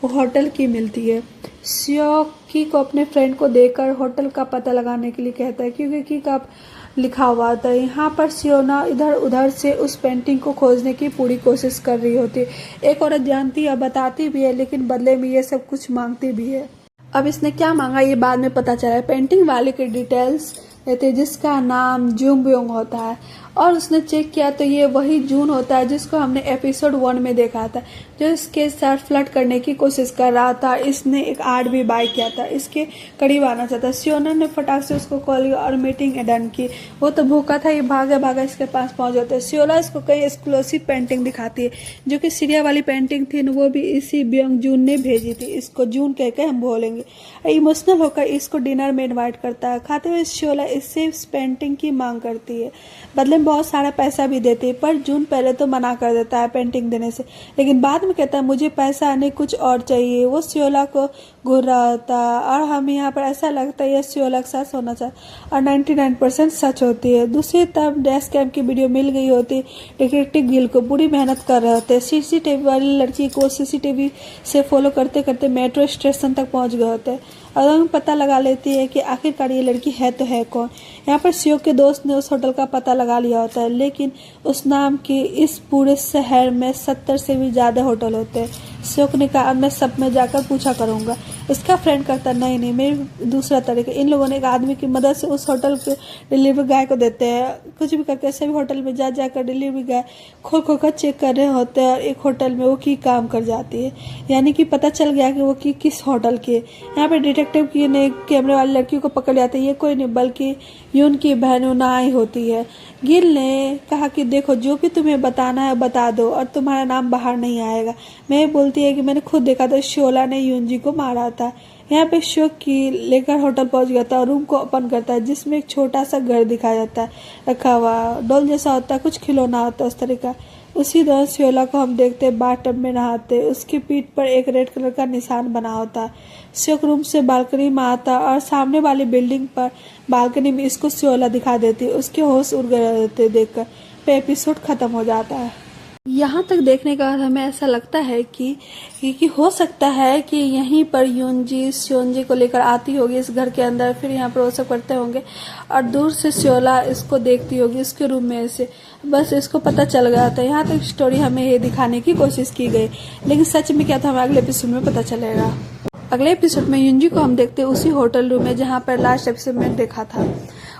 वो होटल की मिलती है। सियोकी को अपने फ्रेंड को देकर होटल का पता लगाने के लिए कहता है, क्योंकि की का लिखा हुआ था। यहाँ पर सियोना इधर उधर से उस पेंटिंग को खोजने की पूरी कोशिश कर रही होती है। एक औरत जानती है, बताती भी है, लेकिन बदले में ये सब कुछ मांगती भी है। अब इसने क्या मांगा ये बाद में पता चला है। पेंटिंग वाले की डिटेल्स लेते जिसका नाम जूम ब्योंग होता है, और उसने चेक किया तो ये वही जून होता है जिसको हमने एपिसोड 1 में देखा था, जो इसके साथ फ्लर्ट करने की कोशिश कर रहा था। इसने एक आर्ट भी बाय किया था, इसके करीब आना चाहता। सियोना ने फटाक से उसको कॉल किया और मीटिंग डन की। वो तो भूखा था, ये भागा भागा इसके पास पहुंच जाता है। सियोला इसको कई एक्सक्लूसिव पेंटिंग दिखाती है, जो कि सीरिया वाली पेंटिंग थी, वो भी इसी ब्योंग जून ने भेजी थी। इसको जून कह के हम बोलेंगे। इमोशनल होकर इसको डिनर में इन्वाइट करता है। खाते हुए सियोला इससे इस पेंटिंग की मांग करती है, बदले में बहुत सारा पैसा भी देती है, पर जून पहले तो मना कर देता है पेंटिंग देने से, लेकिन बाद में कहता है मुझे पैसा नहीं कुछ और चाहिए। वो सियोला को घूर रहा होता है और हमें यहाँ पर ऐसा लगता है ये सियोला के साथ होना चाहिए, और 99% सच होती है। दूसरी तरफ डैश कैम की वीडियो मिल गई होती। डिटेक्टिव गिल को पूरी मेहनत कर रहे होते। सीसीटीवी वाली लड़की को सीसीटीवी से फॉलो करते करते मेट्रो स्टेशन तक पहुंच गए होते, और पता लगा लेती है कि आखिरकार ये लड़की है तो है कौन। यहाँ पर सियोक के दोस्त ने उस होटल का पता लगा लिया होता है, लेकिन उस नाम की इस पूरे शहर में 70 से भी ज़्यादा होटल होते हैं। सियोक ने कहा मैं सब में जाकर पूछा करूँगा। इसका फ्रेंड कहता नहीं मेरी दूसरा तरीका। इन लोगों ने एक आदमी की मदद से उस होटल पे डिलीवरी गाय को देते हैं। कुछ भी करके सभी होटल में जा जाकर डिलीवरी गाय खोल खोल कर चेक कर रहे होते हैं, और एक होटल में वो की काम कर जाती है, यानी कि पता चल गया कि वो की किस होटल की है। यहाँ पे डिटेक्टिव की ने कैमरे वाली लड़की को पकड़ लिया था। ये कोई नहीं बल्कि यून की बहन उनाई होती है। गिल ने कहा कि देखो जो भी तुम्हें बताना है बता दो और तुम्हारा नाम बाहर नहीं आएगा। मैं बोलती है कि मैंने खुद देखा था सियोला ने यूनजी को मारा था। यहाँ पे शोक की लेकर होटल पहुंच गया था और रूम को ओपन करता है, जिसमें एक छोटा सा घर दिखाया जाता है, रखा हुआ डॉल जैसा होता है, कुछ खिलौना होता है उस तरह का। उसी दौरान सियोला को हम देखते हैं बाथटब में नहाते। उसकी पीठ पर एक रेड कलर का निशान बना होता है। सियोक रूम से बालकनी में आता और सामने वाली बिल्डिंग पर बालकनी में इसको सियोला दिखा देती। उसके होश उड़ गए होते देखकर। पे एपिसोड ख़त्म हो जाता है। यहाँ तक देखने के बाद हमें ऐसा लगता है कि हो सकता है कि यहीं पर यूनजी स्योनजी को लेकर आती होगी इस घर के अंदर, फिर यहाँ पर वो सब करते होंगे और दूर से स्योला इसको देखती होगी इसके रूम में से, बस इसको पता चल गया था। यहाँ तक स्टोरी हमें ये दिखाने की कोशिश की गई, लेकिन सच में क्या था हमें अगले एपिसोड में पता चलेगा। अगले एपिसोड में यूनजी को हम देखते हैं उसी होटल रूम में जहाँ पर लास्ट एपिसोड में देखा था।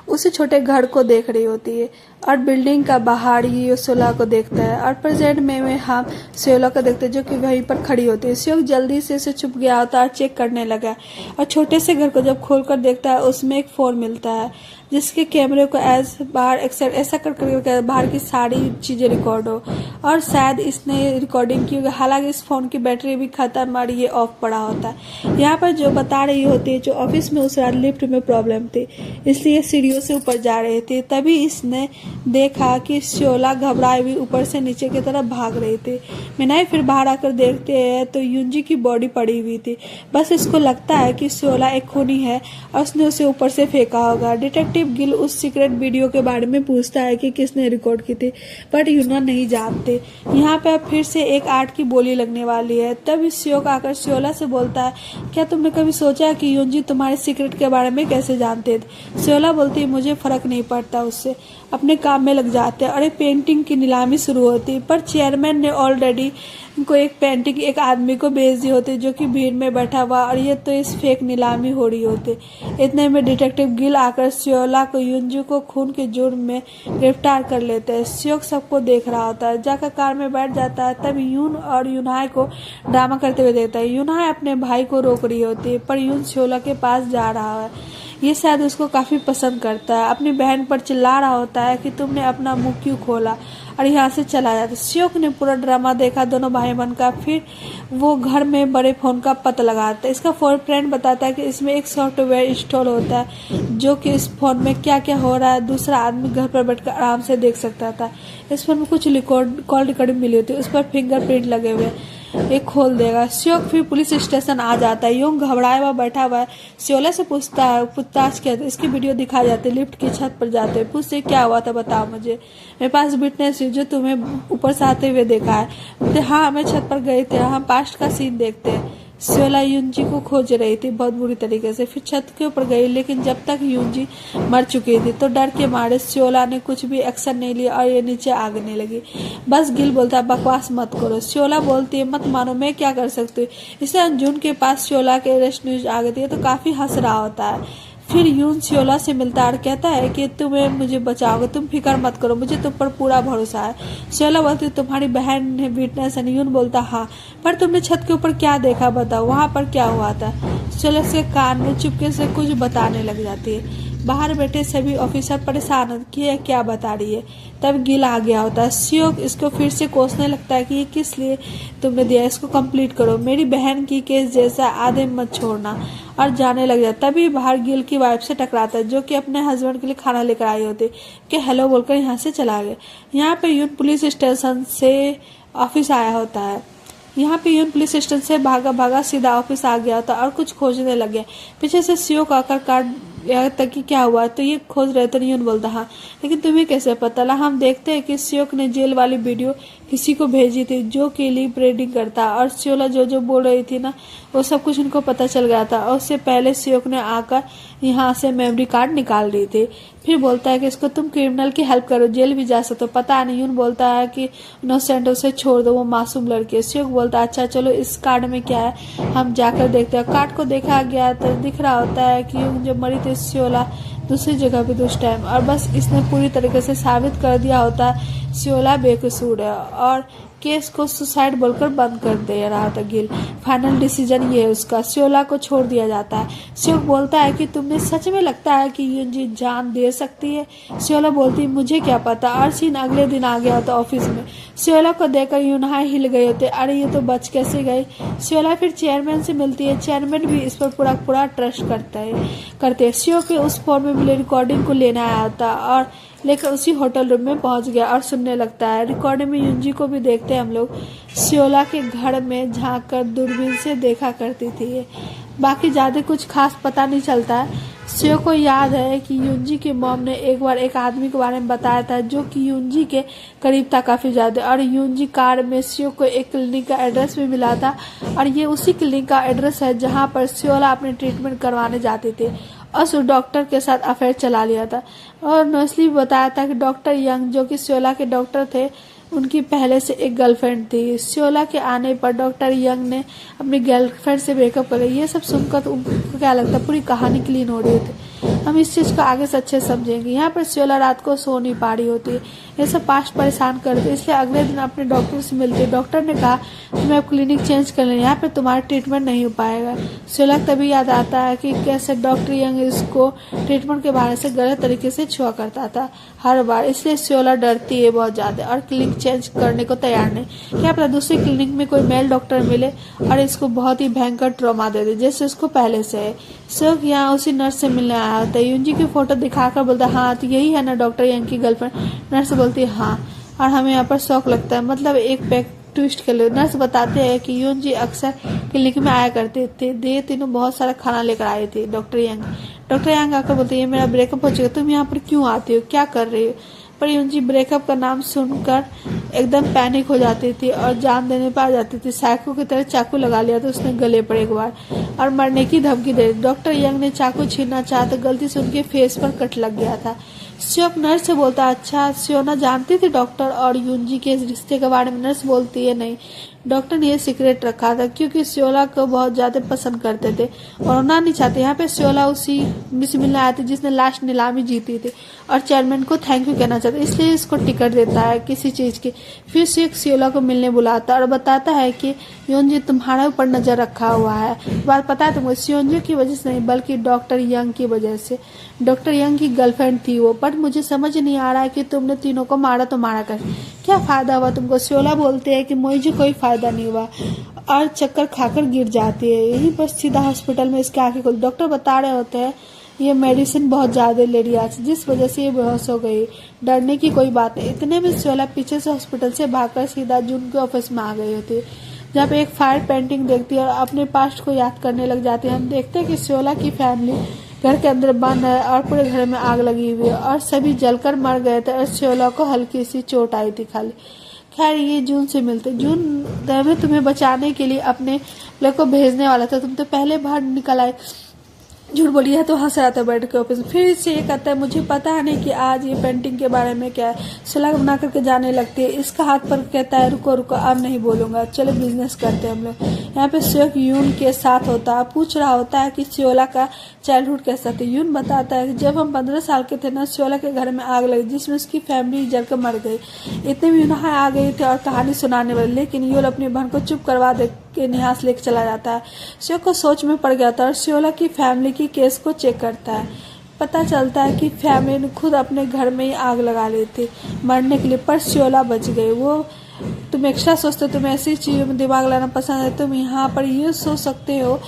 उसी छोटे घर को देख रही होती है और बिल्डिंग का बाहर ये स्योला को देखता है और प्रेजेंट में हम स्योला को देखते हैं जो कि वहीं पर खड़ी होती है। स्योक जल्दी से इसे छुप गया होता है और चेक करने लगा और छोटे से घर को जब खोलकर देखता है उसमें एक फोन मिलता है जिसके कैमरे को बाहर ऐसा कर बाहर की सारी चीज़ें रिकॉर्ड हो और शायद इसने रिकॉर्डिंग की होगी। हालांकि इस फोन की बैटरी भी खत्म और ये ऑफ पड़ा होता है। यहाँ पर जो बता रही होती है जो ऑफिस में उस रात लिफ्ट में प्रॉब्लम थी इसलिए सीढ़ियों से ऊपर जा रहे थे, तभी इसने देखा कि स्योला घबराई हुई ऊपर से नीचे की तरफ भाग रही थी। मिनाई फिर बाहर आकर देखते हैं तो यूनजी की बॉडी पड़ी हुई थी। बस इसको लगता है कि स्योला एक खूनी है और उसने उसे ऊपर से फेंका होगा। डिटेक्टिव गिल उस सीक्रेट वीडियो के बारे में पूछता है कि किसने रिकॉर्ड की थी, बट यूना नहीं जानते। यहाँ पे अब फिर से एक आर्ट की बोली लगने वाली है। तब स्योक आकर स्योला से बोलता है, क्या तुमने कभी सोचा कि यूनजी तुम्हारे सीक्रेट के बारे में कैसे जानते थे? स्योला बोलती है, मुझे फर्क नहीं पड़ता उससे, अपने काम में लग जाते हैं। और एक पेंटिंग की नीलामी शुरू होती, पर चेयरमैन ने ऑलरेडी को एक पेंटिंग एक आदमी को भेज दी होती जो कि भीड़ में बैठा हुआ और ये तो इस फेक नीलामी हो रही होती। इतने में डिटेक्टिव गिल आकर स्योला को यूनजी को खून के जुर्म में गिरफ्तार कर लेते हैं। स्योक सबको देख रहा होता है, जाकर कार में बैठ जाता है। तब यून और यूनहाई को ड्रामा करते हुए देखता है। यूनहाई अपने भाई को रोक रही होती है पर यून स्योला के पास जा रहा है। ये शायद उसको काफ़ी पसंद करता है। अपनी बहन पर चिल्ला रहा होता है कि तुमने अपना मुंह क्यों खोला और यहाँ से चला जाता। स्योक ने पूरा ड्रामा देखा दोनों भाई बहन का। फिर वो घर में बड़े फ़ोन का पता लगाता है। इसका फ्रेंड बताता है कि इसमें एक सॉफ्टवेयर इंस्टॉल होता है जो कि इस फ़ोन में क्या क्या हो रहा है दूसरा आदमी घर पर बैठकर आराम से देख सकता था। इस फोन में कुछ कॉल रिकॉर्डिंग मिली होती है, उस पर फिंगरप्रिंट लगे हुए। ये खोल देगा। स्योक फिर पुलिस स्टेशन आ जाता है। यूंग घबराया हुआ बैठा हुआ है। स्योला से पूछताछ किया, इसकी वीडियो दिखा जाते। लिफ्ट की छत पर जाते, पूछते क्या हुआ था बताओ मुझे, मेरे पास विटनेस जो तुम्हें ऊपर से आते हुए देखा है। बोलते हाँ हमें छत पर गए थे, हम पास्ट का सीन देखते हैं। स्योला यूनजी को खोज रही थी बहुत बुरी तरीके से। फिर छत के ऊपर गई लेकिन जब तक यूनजी मर चुकी थी तो डर के मारे स्योला ने कुछ भी एक्शन नहीं लिया और ये नीचे आगने लगी। बस गिल बोलता बकवास मत करो। स्योला बोलती है मत मानो, मैं क्या कर सकती हूँ। इससे अंजुन के पास स्योला के अरेस्ट न्यूज आ गई थी तो काफी हंस रहा होता है। फिर यून स्योला से मिलता और कहता है कि तुम्हें मुझे बचाओगे, तुम फिक्र मत करो, मुझे तुम पर पूरा भरोसा है। स्योला बोलती तुम्हारी बहन ने विटनेस है। यून बोलता हाँ, पर तुमने छत के ऊपर क्या देखा बताओ, वहाँ पर क्या हुआ था। स्योला से कान में चुपके से कुछ बताने लग जाती है। बाहर बैठे सभी ऑफिसर परेशान होते कि क्या बता रही है। तब गिल आ गया होता है। स्योक इसको फिर से कोसने लगता है कि ये किस लिए तुमने दिया, इसको कंप्लीट करो, मेरी बहन की केस जैसा आधे मत छोड़ना, और जाने लग जाता। तभी बाहर गिल की वाइफ से टकराता है जो कि अपने हस्बैंड के लिए खाना लेकर आई होती कि हेलो बोलकर यहाँ से चला गया। यहाँ पे यून पुलिस स्टेशन से ऑफिस आया होता है। यहाँ पे यून पुलिस स्टेशन से भागा भागा सीधा ऑफिस आ गया होता और कुछ खोजने लगे। पीछे से स्योक आकर काट तक कि क्या हुआ तो ये खोज रहे थे। यून बोलता हाँ, लेकिन तुम्हें कैसे पता लगा। हम देखते हैं कि स्योक ने जेल वाली वीडियो किसी को भेजी थी जो कि लिप रीडिंग करता, और स्योला जो बोल रही थी ना वो सब कुछ उनको पता चल गया था। और उससे पहले स्योक ने आकर यहाँ से मेमोरी कार्ड निकाल दी थी। फिर बोलता है कि इसको तुम क्रिमिनल की हेल्प करो, जेल भी जा सकते हो, पता नहीं। यून बोलता है कि इनोसेंट, उसे छोड़ दो, वो मासूम लड़की है। स्योक बोलता है अच्छा चलो इस कार्ड में क्या है हम जाकर देखते हैं। कार्ड को देखा गया तो दिख रहा होता है कि जब मरी थी स्योला दूसरी जगह पे उस टाइम, और बस इसने पूरी तरीके से साबित कर दिया होता है स्योला बेकसूर है और केस को सुसाइड बोलकर बंद कर दे रहा था गिल। फाइनल डिसीजन ये है उसका, स्योला को छोड़ दिया जाता है। स्योक बोलता है कि तुम्हें सच में लगता है कि यूनजी जान दे सकती है। स्योला बोलती है मुझे क्या पता। और सीन अगले दिन आ गया होता ऑफिस में। स्योला को देखकर यूनहाई हिल गए होते, अरे ये तो बच कैसे गई। स्योला फिर चेयरमैन से मिलती है। चेयरमैन भी इस पर पूरा ट्रस्ट करते हैं। स्योक के उस फोन में मिले रिकॉर्डिंग को लेना आया होता और लेकर उसी होटल रूम में पहुंच गया और सुनने लगता है। रिकॉर्डिंग में यूनजी को भी देखते हैं हम लोग। स्योला के घर में झांक कर दूरबीन से देखा करती थी। बाकी ज़्यादा कुछ खास पता नहीं चलता है। सियो को याद है कि यूनजी की मॉम ने एक बार एक आदमी के बारे में बताया था जो कि यूनजी के करीब था काफ़ी ज़्यादा, और यूनजी कार में सियो को एक क्लिनिक का एड्रेस भी मिला था, और ये उसी क्लिनिक का एड्रेस है जहाँ पर सियोला अपने ट्रीटमेंट करवाने जाती थी और उस डॉक्टर के साथ अफेयर चला लिया था। और नस्ली भी बताया था कि डॉक्टर यंग जो कि सियोला के डॉक्टर थे, उनकी पहले से एक गर्लफ्रेंड थी। सियोला के आने पर डॉक्टर यंग ने अपनी गर्लफ्रेंड से ब्रेकअप कर लिया। ये सब सुनकर तो उनको क्या लगता है, पूरी कहानी क्लीन हो रही थी। हम इस चीज़ को आगे से अच्छे समझेंगे। यहाँ पर सियोला रात को सो नहीं पा रही होती है, ये सब पास्ट परेशान करते, इसलिए अगले दिन अपने डॉक्टर से मिलती है। डॉक्टर ने कहा तुम्हें अब क्लिनिक चेंज कर लेना, यहाँ पे तुम्हारा ट्रीटमेंट नहीं हो पाएगा। सियोला तभी याद आता है कि कैसे डॉक्टर यंग इसको ट्रीटमेंट के बारे से गलत तरीके से छुआ करता था हर बार, इसलिए सियोला डरती है बहुत ज़्यादा और क्लिनिक चेंज करने को तैयार नहीं। क्या पता दूसरी क्लिनिक में कोई मेल डॉक्टर मिले और इसको बहुत ही भयंकर ट्रॉमा दे दे जैसे उसको पहले से है। सियोक यहाँ उसी नर्स से मिलने आया होता है। यूनजी की फोटो दिखाकर बोलता है हाँ तो यही है ना डॉक्टर यंग की गर्लफ्रेंड। नर्स बोलती है हाँ, और हमें यहाँ पर शौक लगता है, मतलब एक पैक ट्विस्ट कर लो। नर्स बताते हैं कि यूनजी अक्सर क्लिनिक में आया करते थे, ये तीनों बहुत सारा खाना लेकर आए थे। डॉक्टर यंग आकर बोलते हैं मेरा ब्रेकअप हो चुका, तुम यहाँ पर क्यों आती हो, क्या कर रही हो। पर यूनजी ब्रेकअप का नाम सुनकर एकदम पैनिक हो जाती थी और जान देने पर आ जाती थी। साइको की तरह चाकू लगा लिया था उसने गले पर एक बार और मरने की धमकी दे दी। डॉक्टर यंग ने चाकू छीनना चाहा तो गलती से उनके फेस पर कट लग गया था। सियोक नर्स से बोलता अच्छा सियोना जानती थी डॉक्टर और यूनजी के रिश्ते के बारे में। नर्स बोलती है नहीं, डॉक्टर ने ये सीक्रेट रखा था क्योंकि सियोला को बहुत ज्यादा पसंद करते थे और होना नहीं चाहते। यहाँ पे सियोला उसी से मिलने आए थे जिसने लास्ट नीलामी जीती थी और चेयरमैन को थैंक यू कहना चाहता, इसलिए इसको टिकट देता है किसी चीज की। फिर सियोला को मिलने बुलाता और बताता है कि यूनजी तुम्हारे ऊपर नजर रखा हुआ है। बात पता है तुमको, सियोंजी की वजह से नहीं बल्कि डॉक्टर यंग की वजह से। डॉक्टर यंग की गर्लफ्रेंड थी वो, बट मुझे समझ नहीं आ रहा है कि तुमने तीनों को मारा तो मारा कर क्या फायदा हुआ तुमको। सियोला बोलते हैं कि मुझे कोई फायदा नहीं हुआ और चक्कर खाकर गिर जाती है। यहीं पर सीधा हॉस्पिटल में इसके आंखें खुल। डॉक्टर बता रहे होते हैं ये मेडिसिन बहुत ज्यादा ले रही आज जिस वजह से ये बेहोश हो गई। डरने की कोई बात नहीं। इतने में सियोला पीछे से हॉस्पिटल से भागकर सीधा जून के ऑफिस में आ गई होती, जहाँ पे एक फायर पेंटिंग देखती है और अपने पास्ट को याद करने लग जाती है। हम देखते हैं कि सियोला की फैमिली घर के अंदर बंद है और पूरे घर में आग लगी हुई है और सभी जलकर मर गए थे और सियोला को हल्की सी चोट आई थी खाली। खैर ये जून से मिलते। जून में तुम्हें बचाने के लिए अपने लोग को भेजने वाला था, तुम तो पहले बाहर निकल आए। झूठ बोली है तो हंस रहा था बैठ के ऑफिस में। फिर से ये कहता है मुझे पता है नहीं कि आज ये पेंटिंग के बारे में क्या है। सलाह बना करके जाने लगती है। इसका हाथ पर कहता है रुको रुको अब नहीं बोलूंगा, चलो बिजनेस करते हैं हम लोग। यहाँ पे सियोक यून के साथ होता है, पूछ रहा होता है कि सियोला का चाइल्डहुड कैसा था। यून बताता है कि जब हम 15 साल के थे ना सियोला के घर में आग लगी जिसमें उसकी फैमिली जलकर मर गई। इतने में यून आ गई थी और कहानी सुनाने वाले, लेकिन यून अपनी बहन को चुप करवा दे के निहास लेकर चला जाता है। सियोक को सोच में पड़ गया था और सियोला की फैमिली की केस को चेक करता है। पता चलता है कि फैमिली ने खुद अपने घर में ही आग लगा ली थी मरने के लिए, पर सियोला बच गई। वो तुम एक्स्ट्रा सोचते हो, तुम्हें ऐसी चीजों में दिमाग लाना पसंद है। तुम यहाँ पर ये सोच सकते हो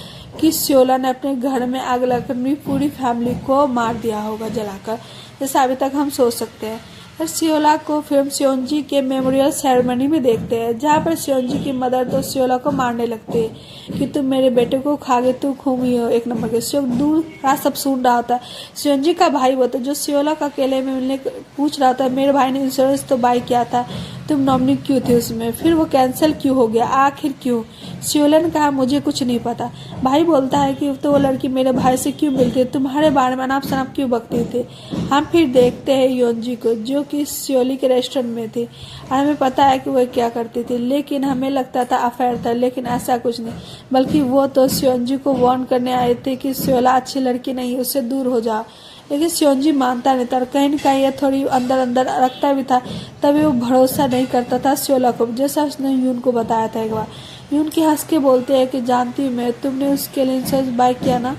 कि सियोला ने अपने घर में आग लगाकर अपनी पूरी फैमिली को मार दिया होगा जलाकर, जैसा अभी तक हम सोच सकते हैं। और सियोला को फिल्म सियोंजी के मेमोरियल सेरेमनी में देखते हैं जहाँ पर सियोंजी की मदर तो सियोला को मारने लगती है कि तुम मेरे बेटे को खा गए, तू खूमी हो एक नंबर के। सियोक दूर रात सब सुन रहा होता है। सियोंजी का भाई होता है जो सियोला का अकेले में मिलने पूछ रहा था, मेरे भाई ने इंश्योरेंस तो बाई किया था, तुम नॉमिनी क्यों थे उसमें, फिर वो कैंसिल क्यों हो गया, आखिर क्यों। सियोला ने कहा मुझे कुछ नहीं पता। भाई बोलता है कि तो वो लड़की मेरे भाई से क्यों मिलती है, तुम्हारे बारे में अनाप शनाप क्यों बकती थी। हम फिर देखते हैं योंजी को जो कि सियोली के रेस्टोरेंट में थी और हमें पता है कि वह क्या करती थी, लेकिन हमें लगता था अफेयर था, लेकिन ऐसा कुछ नहीं, बल्कि वो तो सियोंजी को वार्न करने आए थे कि सियोला अच्छी लड़की नहीं, उससे दूर हो जाओ। लेकिन सियोंजी मानता नहीं था और कहीं न कहीं ये थोड़ी अंदर अंदर रखता भी था, तभी वो भरोसा नहीं करता था सियोला को, जैसा उसने यून को बताया था एक बार। यून की हंस के बोलते हैं कि जानती हूँ मैं, तुमने उसके लिए इंश्योरेंस बाय किया ना,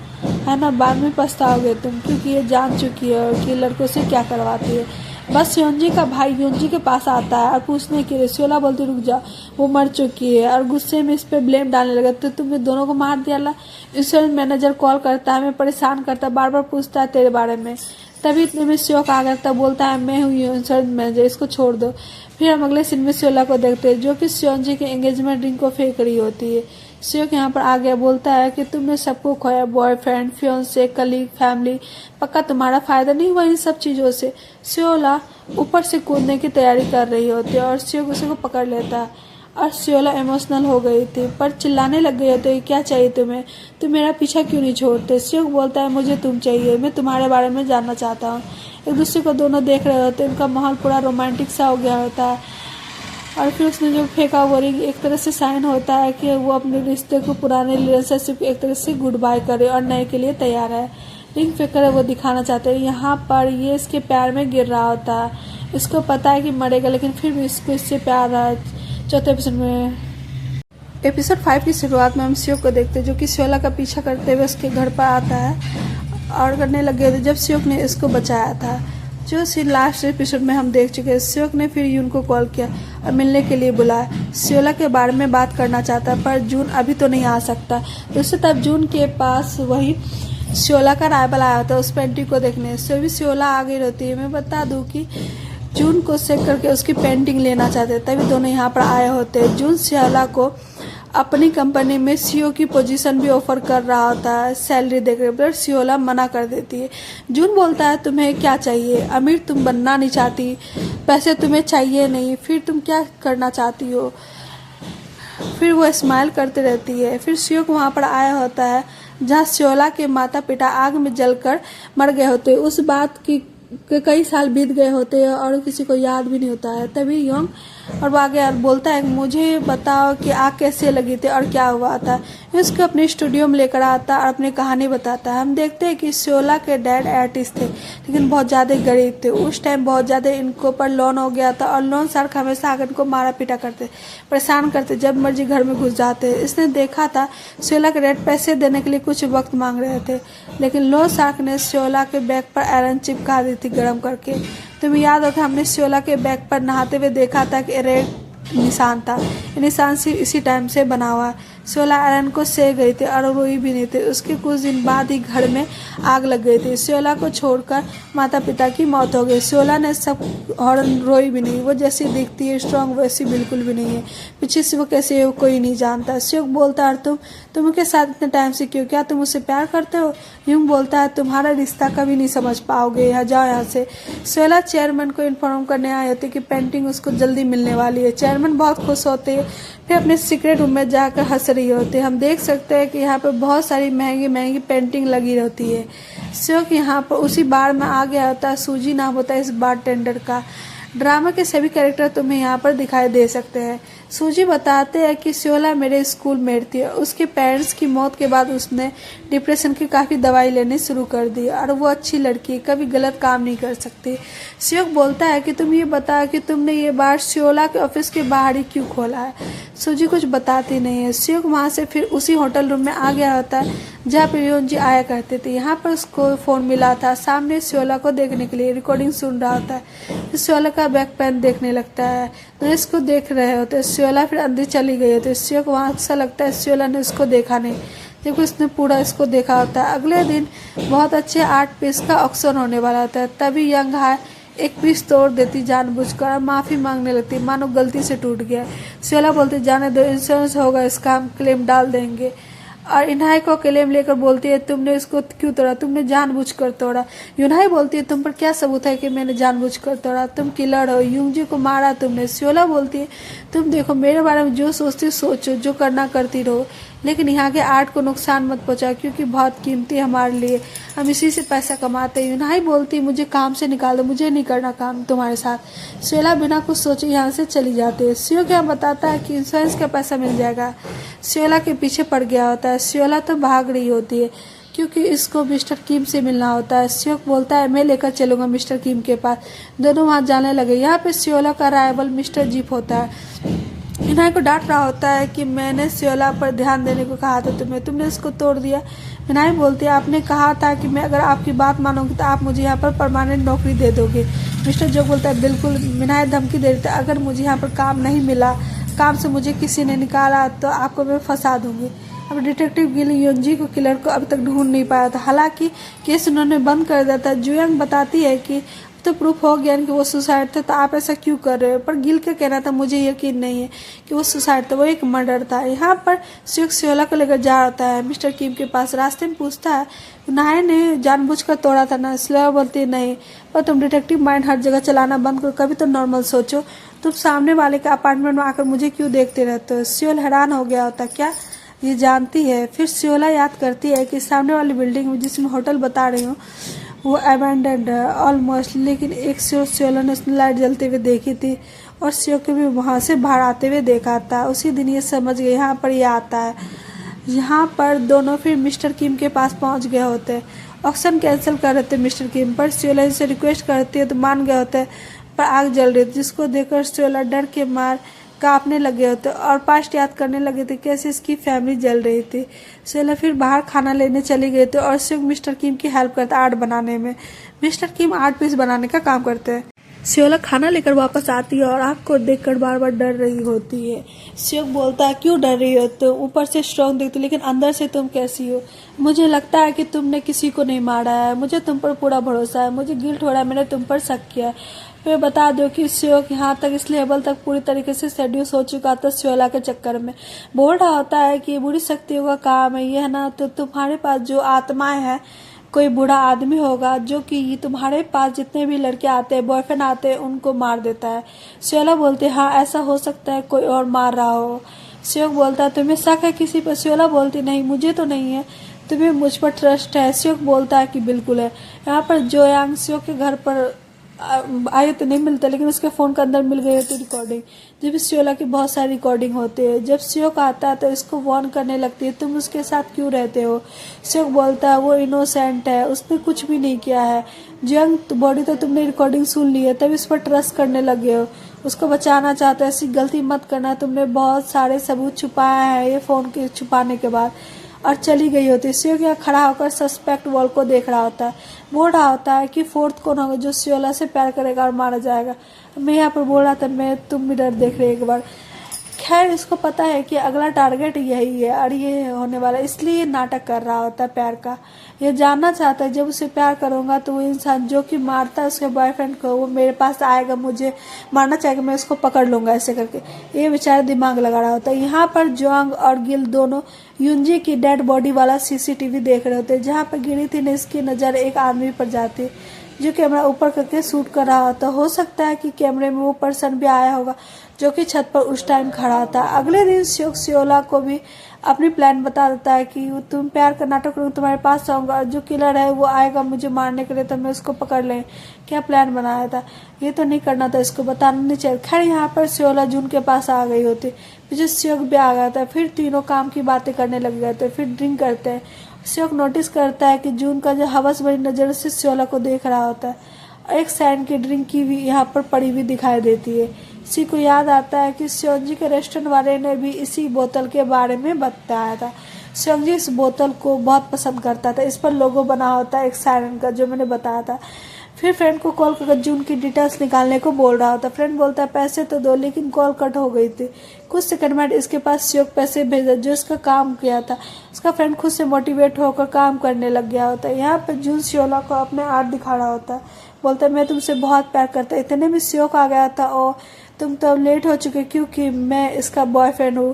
है ना, बाद में पछताओगे तुम, क्योंकि ये जान चुकी है कि लड़कों से क्या करवाती है। बस योंजी का भाई योंजी के पास आता है और पूछने के लिए। सियोला बोलती रुक जा, वो मर चुकी है, और गुस्से में इस पे ब्लेम डालने लगा, तो तुमने दोनों को मार दिया ला। इंश्योरेंस मैनेजर कॉल करता है, हमें परेशान करता है, बार बार पूछता है तेरे बारे में, तभी इतने में श्योक आ गया, तब बोलता है मैं हूँ इंश्योरेंस मैनेजर, इसको छोड़ दो। फिर हम अगले सीन में श्योला को देखते हैं जो कि श्योनजी के एंगेजमेंट रिंग को फेंक रही होती है। श्योक यहाँ पर आ गया, बोलता है कि तुमने सबको खोया, बॉयफ्रेंड, फियांसे, कलीग, फैमिली, पक्का तुम्हारा फायदा नहीं हुआ इन सब चीज़ों से। श्योला ऊपर से कूदने की तैयारी कर रही होती है और श्योक उसे को पकड़ लेता है और श्योला इमोशनल हो गई थी पर चिल्लाने लग गई होती है, क्या चाहिए तुम्हें, तुम मेरा पीछा क्यों नहीं छोड़ते। श्योक बोलता है मुझे तुम चाहिए, मैं तुम्हारे बारे में जानना चाहता हूँ। एक दूसरे को दोनों देख रहे होते हैं, उनका माहौल पूरा रोमांटिक सा हो गया होता है और फिर उसने जो फेंका वो रिंग एक तरह से साइन होता है कि वो अपने रिश्ते को, पुराने रिलेशनशिप एक तरह से गुड बाय करे और नए के लिए तैयार है। रिंग फेंक कर वो दिखाना चाहते हैं। यहाँ पर ये इसके पैर में गिर रहा होता है, इसको पता है कि मरेगा लेकिन फिर भी इसको इससे प्यार है। चौथे एपिसोड में एपिसोड 5 की शुरुआत में हम श्योक को देखते हैं जो कि श्योला का पीछा करते हुए उसके घर पर आता है और करने लगे थे जब श्योक ने इसको बचाया था। जो सीन लास्ट एपिसोड में हम देख चुके हैं। श्योक ने फिर यून को कॉल किया और मिलने के लिए बुलाया। श्योला के बारे में बात करना चाहता पर जून अभी तो नहीं आ सकता। दोस्तों तब जून के पास वही श्योला का राइवल आया था उस पेंटिंग को देखने से भी श्योला आ गई रहती है। मैं बता दूं कि जून को चेक करके उसकी पेंटिंग लेना चाहते तभी दोनों यहाँ पर आए होते। जून श्योला को अपनी कंपनी में सीईओ की पोजीशन भी ऑफर कर रहा होता है सैलरी देकर, पर श्योला मना कर देती है। जून बोलता है तुम्हें क्या चाहिए, अमीर तुम बनना नहीं चाहती, पैसे तुम्हें चाहिए नहीं, फिर तुम क्या करना चाहती हो। फिर वो स्माइल करती रहती है। फिर श्योक वहाँ पर आया होता है जहाँ श्योला के माता पिता आग में जलकर मर गए होते। उस बात की कई साल बीत गए होते हैं और किसी को याद भी नहीं होता है। तभी योंग और वो आगे बोलता है मुझे बताओ कि आग कैसे लगी थी और क्या हुआ था। उसको अपने स्टूडियो में लेकर आता और अपनी कहानी बताता है। हम देखते हैं कि श्योला के डैड आर्टिस्ट थे लेकिन बहुत ज़्यादा गरीब थे। उस टाइम बहुत ज़्यादा इनको पर लोन हो गया था और लोन शार्क हमेशा आकर इनको मारा पीटा करते, परेशान करते, जब मर्जी घर में घुस जाते। इसने देखा था श्योला के डैड पैसे देने के लिए कुछ वक्त मांग रहे थे लेकिन लोन शार्क ने श्योला के बैग पर आयरन चिपका दी थी गर्म करके। तुम्हें याद होगा हमने श्योला के बैग पर नहाते हुए देखा था कि रेड निशान था। ये निशान सिर्फ इसी टाइम से बना हुआ। श्योला आयरन को सह गई थी और रोई भी नहीं थी। उसके कुछ दिन बाद ही घर में आग लग गई थी। श्योला को छोड़कर माता पिता की मौत हो गई। श्योला ने सब और रोई भी नहीं। वो जैसी दिखती है स्ट्रांग वैसी बिल्कुल भी नहीं है। पीछे से वो कैसे है वो कोई नहीं जानता। श्योक बोलता है तुम उनके साथ इतने टाइम से क्यों, क्या तुम उससे प्यार करते हो। यूं बोलता है तुम्हारा रिश्ता कभी नहीं समझ पाओगे, यहाँ जाओ यहाँ से। श्योला चेयरमैन को इन्फॉर्म करने आई होती कि पेंटिंग उसको जल्दी मिलने वाली है। चेयरमैन बहुत खुश होते हैं। फिर अपने सीक्रेट रूम में जाकर हंस रही होती है। हम देख सकते हैं कि यहाँ पर बहुत सारी महंगी महंगी पेंटिंग लगी रहती है। श्योक यहाँ पर उसी बार में आ गया होता है। सूजी नाम होता है इस बार टेंडर का। ड्रामा के सभी कैरेक्टर तुम्हें यहाँ पर दिखाई दे सकते हैं। सूजी बताते हैं कि श्योला मेरे स्कूल मेट थी। उसके पेरेंट्स की मौत के बाद उसने डिप्रेशन की काफ़ी दवाई लेनी शुरू कर दी और वो अच्छी लड़की, कभी गलत काम नहीं कर सकती। श्योक बोलता है कि तुम ये बताओ कि तुमने ये बार श्योला के ऑफिस के बाहर ही क्यों खोला है। सूजी कुछ बताती नहीं है। श्योक वहाँ से फिर उसी होटल रूम में आ गया होता है जहाँ पर योंजी आया करते थे। यहाँ पर उसको फ़ोन मिला था। सामने श्योला को देखने के लिए रिकॉर्डिंग सुन रहा होता है। श्योला का बैक पैन देखने लगता है। ड्रेस को देख रहे होते। श्योला फिर अंदर चली गई होती। श्योक वहाँ अच्छा लगता है श्योला ने उसको देखा नहीं, जबकि उसने पूरा इसको देखा होता है। अगले दिन बहुत अच्छे आर्ट पीस का ऑक्शन होने वाला होता है। तभी यंग हाय एक पीस तोड़ देती जानबूझकर और माफ़ी मांगने लगती, मानो गलती से टूट गया। श्योला बोलती जाने दो, इंश्योरेंस होगा, इसका हम क्लेम डाल देंगे। और इन्हाई को क्लेम लेकर बोलती है तुमने इसको क्यों तोड़ा, तुमने जानबूझकर तोड़ा। यूनहाई बोलती है तुम पर क्या सबूत है कि मैंने जानबूझकर तोड़ा, तुम किलर हो, यूंगजी को मारा तुमने। श्योला बोलती है तुम देखो मेरे बारे में जो सोचती सोचो, जो करना करती रहो, लेकिन यहाँ के आर्ट को नुकसान मत पहुँचाओ क्योंकि बहुत कीमती है हमारे लिए, हम इसी से पैसा कमाते हैं। यूनहाई बोलती है मुझे काम से निकाल दो, मुझे नहीं करना काम तुम्हारे साथ। श्योला बिना कुछ सोचे यहाँ से चली जाती है। श्योक यहाँ बताता है कि इंश्योरेंस का पैसा मिल जाएगा। श्योला के पीछे पड़ गया होता है। श्योला तो भाग रही होती है क्योंकि इसको मिस्टर किम से मिलना होता है। श्योक बोलता है मैं लेकर चलूंगा मिस्टर किम के पास। दोनों वहाँ जाने लगे। यहाँ पे श्योला का राइवल मिस्टर जीप होता है। इन्हाई को डांट रहा होता है कि मैंने श्योला पर ध्यान देने को कहा था तुमने इसको तोड़ दिया। इन्हाई बोलती है आपने कहा था कि मैं अगर आपकी बात मानूंगी तो आप मुझे यहाँ पर परमानेंट नौकरी दे दोगे। मिस्टर जो बोलता है बिल्कुल। इन्हाई धमकी दे देता है अगर मुझे यहाँ पर काम नहीं मिला, काम से मुझे किसी ने निकाला तो आपको मैं फंसा दूंगी। अब डिटेक्टिव गिल योंजी को किलर को अब तक ढूंढ नहीं पाया था। हालांकि केस उन्होंने बंद कर दिया था। जुयांग बताती है कि तो प्रूफ हो गया कि वो सुसाइड था, तो आप ऐसा क्यों कर रहे हो। पर गिल का कहना था मुझे यकीन नहीं है कि वो सुसाइड था, वो एक मर्डर था। यहाँ पर सियोक सियोला को लेकर जा रहा है मिस्टर किम के पास। रास्ते में पूछता है नाय ने जानबूझकर तोड़ा था ना। सियोला बोलती है नहीं, पर तुम डिटेक्टिव माइंड हर जगह चलाना बंद करो, कभी तो नॉर्मल सोचो। तुम सामने वाले के अपार्टमेंट में आकर मुझे क्यों देखते रहते हो। सियोल हैरान हो गया होता क्या ये जानती है। फिर सियोला याद करती है कि सामने वाली बिल्डिंग में जिसमें होटल बता रही हूँ वो अबैंडन्ड है ऑलमोस्ट, लेकिन एक सियोला ने उसने लाइट जलते हुए देखी थी और सियोक को भी वहाँ से बाहर आते हुए देखा था। उसी दिन ये समझ गए यहाँ पर ये आता है। यहाँ पर दोनों फिर मिस्टर किम के पास पहुँच गए होते। ऑक्शन कैंसिल कर रहे थे मिस्टर किम, पर सियोला इनसे रिक्वेस्ट करती है तो मान गए होते, पर आग जल रही थी जिसको देखकर सियोला डर के मार कांपने लगे होते और पास्ट याद करने लगे थे कैसे इसकी फैमिली जल रही थी। सियोला फिर बाहर खाना लेने चली गई थी और सियोक मिस्टर किम की हेल्प करता आर्ट बनाने में। मिस्टर किम आर्ट पीस बनाने का काम करते हैं। सियोला खाना लेकर वापस आती है और आग को देखकर बार बार डर रही होती है। सियोक बोलता है क्यों डर रही हो तुम, ऊपर से स्ट्रॉन्ग दिखती लेकिन अंदर से तुम कैसी हो। मुझे लगता है कि तुमने किसी को नहीं मारा है, मुझे तुम पर पूरा भरोसा है, मुझे गिल्ट हो रहा है, मैंने तुम पर शक किया। फिर बता दो कि सियोक यहाँ तक इस लेवल तक पूरी तरीके से सेड्यूस हो चुका था सियोला के चक्कर में। बोल रहा होता है कि ये बुरी शक्तियों का काम है, ये है ना, तो तुम्हारे पास जो आत्माएं हैं कोई बुरा आदमी होगा जो कि तुम्हारे पास जितने भी लड़के आते हैं बॉयफ्रेंड आते हैं उनको मार देता है। सियोला बोलते हाँ ऐसा हो सकता है कोई और मार रहा हो। सियोक बोलता है तुम्हें शक है किसी पर। सियोला बोलती नहीं मुझे तो नहीं है, तुम्हें मुझ पर ट्रस्ट है। सियोक बोलता है कि बिल्कुल है। यहाँ पर जोयांग सियोक के घर पर आए तो नहीं मिलता लेकिन उसके फोन के अंदर मिल गई होती रिकॉर्डिंग, जब सियोला की बहुत सारी रिकॉर्डिंग होती है। जब सियोक आता है तो इसको वार्न करने लगती है तुम उसके साथ क्यों रहते हो। सियोक बोलता है वो इनोसेंट है, उसने कुछ भी नहीं किया है। जंग बॉडी तो तुमने रिकॉर्डिंग सुन ली है तब इस पर ट्रस्ट करने लगे हो, उसको बचाना चाहते हो, ऐसी गलती मत करना। तुमने बहुत सारे सबूत छुपाया है ये फोन के छुपाने के बाद। और चली गई होती। सियोक यहाँ खड़ा होकर सस्पेक्ट वॉल को देख रहा होता है। बोल रहा होता है कि फोर्थ कौन होगा जो सियोला से प्यार करेगा और मारा जाएगा। मैं यहाँ पर बोल रहा था मैं तुम मिरर देख रहे एक बार। खैर इसको पता है कि अगला टारगेट यही है और ये होने वाला है, इसलिए ये नाटक कर रहा होता है प्यार का। ये जानना चाहता है जब उसे प्यार करूंगा तो वो इंसान जो कि मारता है उसके बॉयफ्रेंड को वो मेरे पास आएगा, मुझे मारना चाहेगा, मैं उसको पकड़ लूंगा ऐसे करके ये बेचारा दिमाग लगा रहा होता है। यहाँ पर जोंग और गिल दोनों युंजी की डेड बॉडी वाला सीसीटीवी देख रहे होते हैं जहाँ पर गिरी थी न इसकी नज़र एक आदमी पर जाती जो कैमरा ऊपर करके शूट कर रहा होता। हो सकता है कि कैमरे में वो पर्सन भी आया होगा जो कि छत पर उस टाइम खड़ा था। अगले दिन सियोक सियोला को भी अपनी प्लान बता देता है कि तुम प्यार का नाटक करो तुम्हारे पास आऊंगा और जो किलर है वो आएगा मुझे मारने के लिए तो मैं उसको पकड़ लें। क्या प्लान बनाया था, ये तो नहीं करना था, इसको बताना नहीं चाहिए। खैर यहाँ पर सियोला जून के पास आ गई होती, पीछे सियोक भी आ गया था। फिर तीनों काम की बातें करने लग गए थे, फिर ड्रिंक करते हैं। सियोक नोटिस करता है कि जून का जो हवस भरी नजर से सियोला को देख रहा होता है। एक सैंड की ड्रिंक की भी यहाँ पर पड़ी हुई दिखाई देती है। इसी को याद आता है कि सियोंजी के रेस्टोरेंट वाले ने भी इसी बोतल के बारे में बताया था। सियोंजी इस बोतल को बहुत पसंद करता था, इस पर लोगो बना होता है एक सायरन का जो मैंने बताया था। फिर फ्रेंड को कॉल करके जून की डिटेल्स निकालने को बोल रहा होता। फ्रेंड बोलता है पैसे तो दो, लेकिन कॉल कट हो गई थी। कुछ सेकंड बाद इसके पास सियोक पैसे भेजा जो इसका काम किया था। उसका फ्रेंड खुद से मोटिवेट होकर काम करने लग गया होता है। यहाँ पर जून सियोला को अपने आर्ट दिखा रहा होता है, बोलता है मैं तुमसे बहुत प्यार करता। इतने में सियोक आ गया था और तुम तो लेट हो चुके क्योंकि मैं इसका बॉयफ्रेंड हूँ,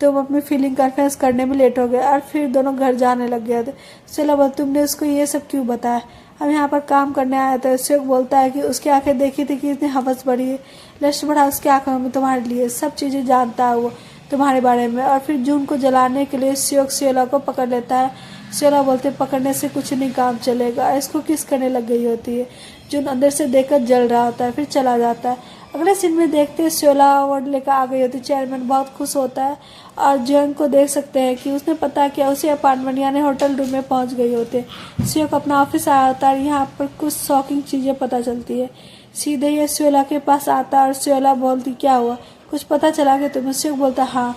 तुम अपनी फीलिंग कन्फेस करने में लेट हो गए। और फिर दोनों घर जाने लग गए थे। सियोला बोल तुमने उसको ये सब क्यों बताया, हम यहाँ पर काम करने आया था। सियोक बोलता है कि उसकी आंखें देखी थी कि इतनी हवस भरी है, लस्ट बढ़ा उसकी आंखों में तुम्हारे लिए सब चीजें जानता है वो तुम्हारे बारे में। और फिर जून को जलाने के लिए सियोक सियोला को पकड़ लेता है। सियोला बोलते पकड़ने से कुछ नहीं काम चलेगा, इसको किस करने लग गई होती है। जून अंदर से देखकर जल रहा होता है, फिर चला जाता है। अगले सीन में देखते हैं सियोला अवार्ड लेकर आ गई होती। चेयरमैन बहुत खुश होता है और जंग को देख सकते हैं कि उसने पता किया उसी अपार्टमेंट यानी होटल रूम में पहुंच गई होते। सियोक अपना ऑफिस आया होता है, यहाँ पर कुछ शॉकिंग चीजें पता चलती है। सीधे ये सियोला के पास आता है और सियोला बोलती क्या हुआ, कुछ पता चला कि तुम्हें। सियोक बोलता हाँ।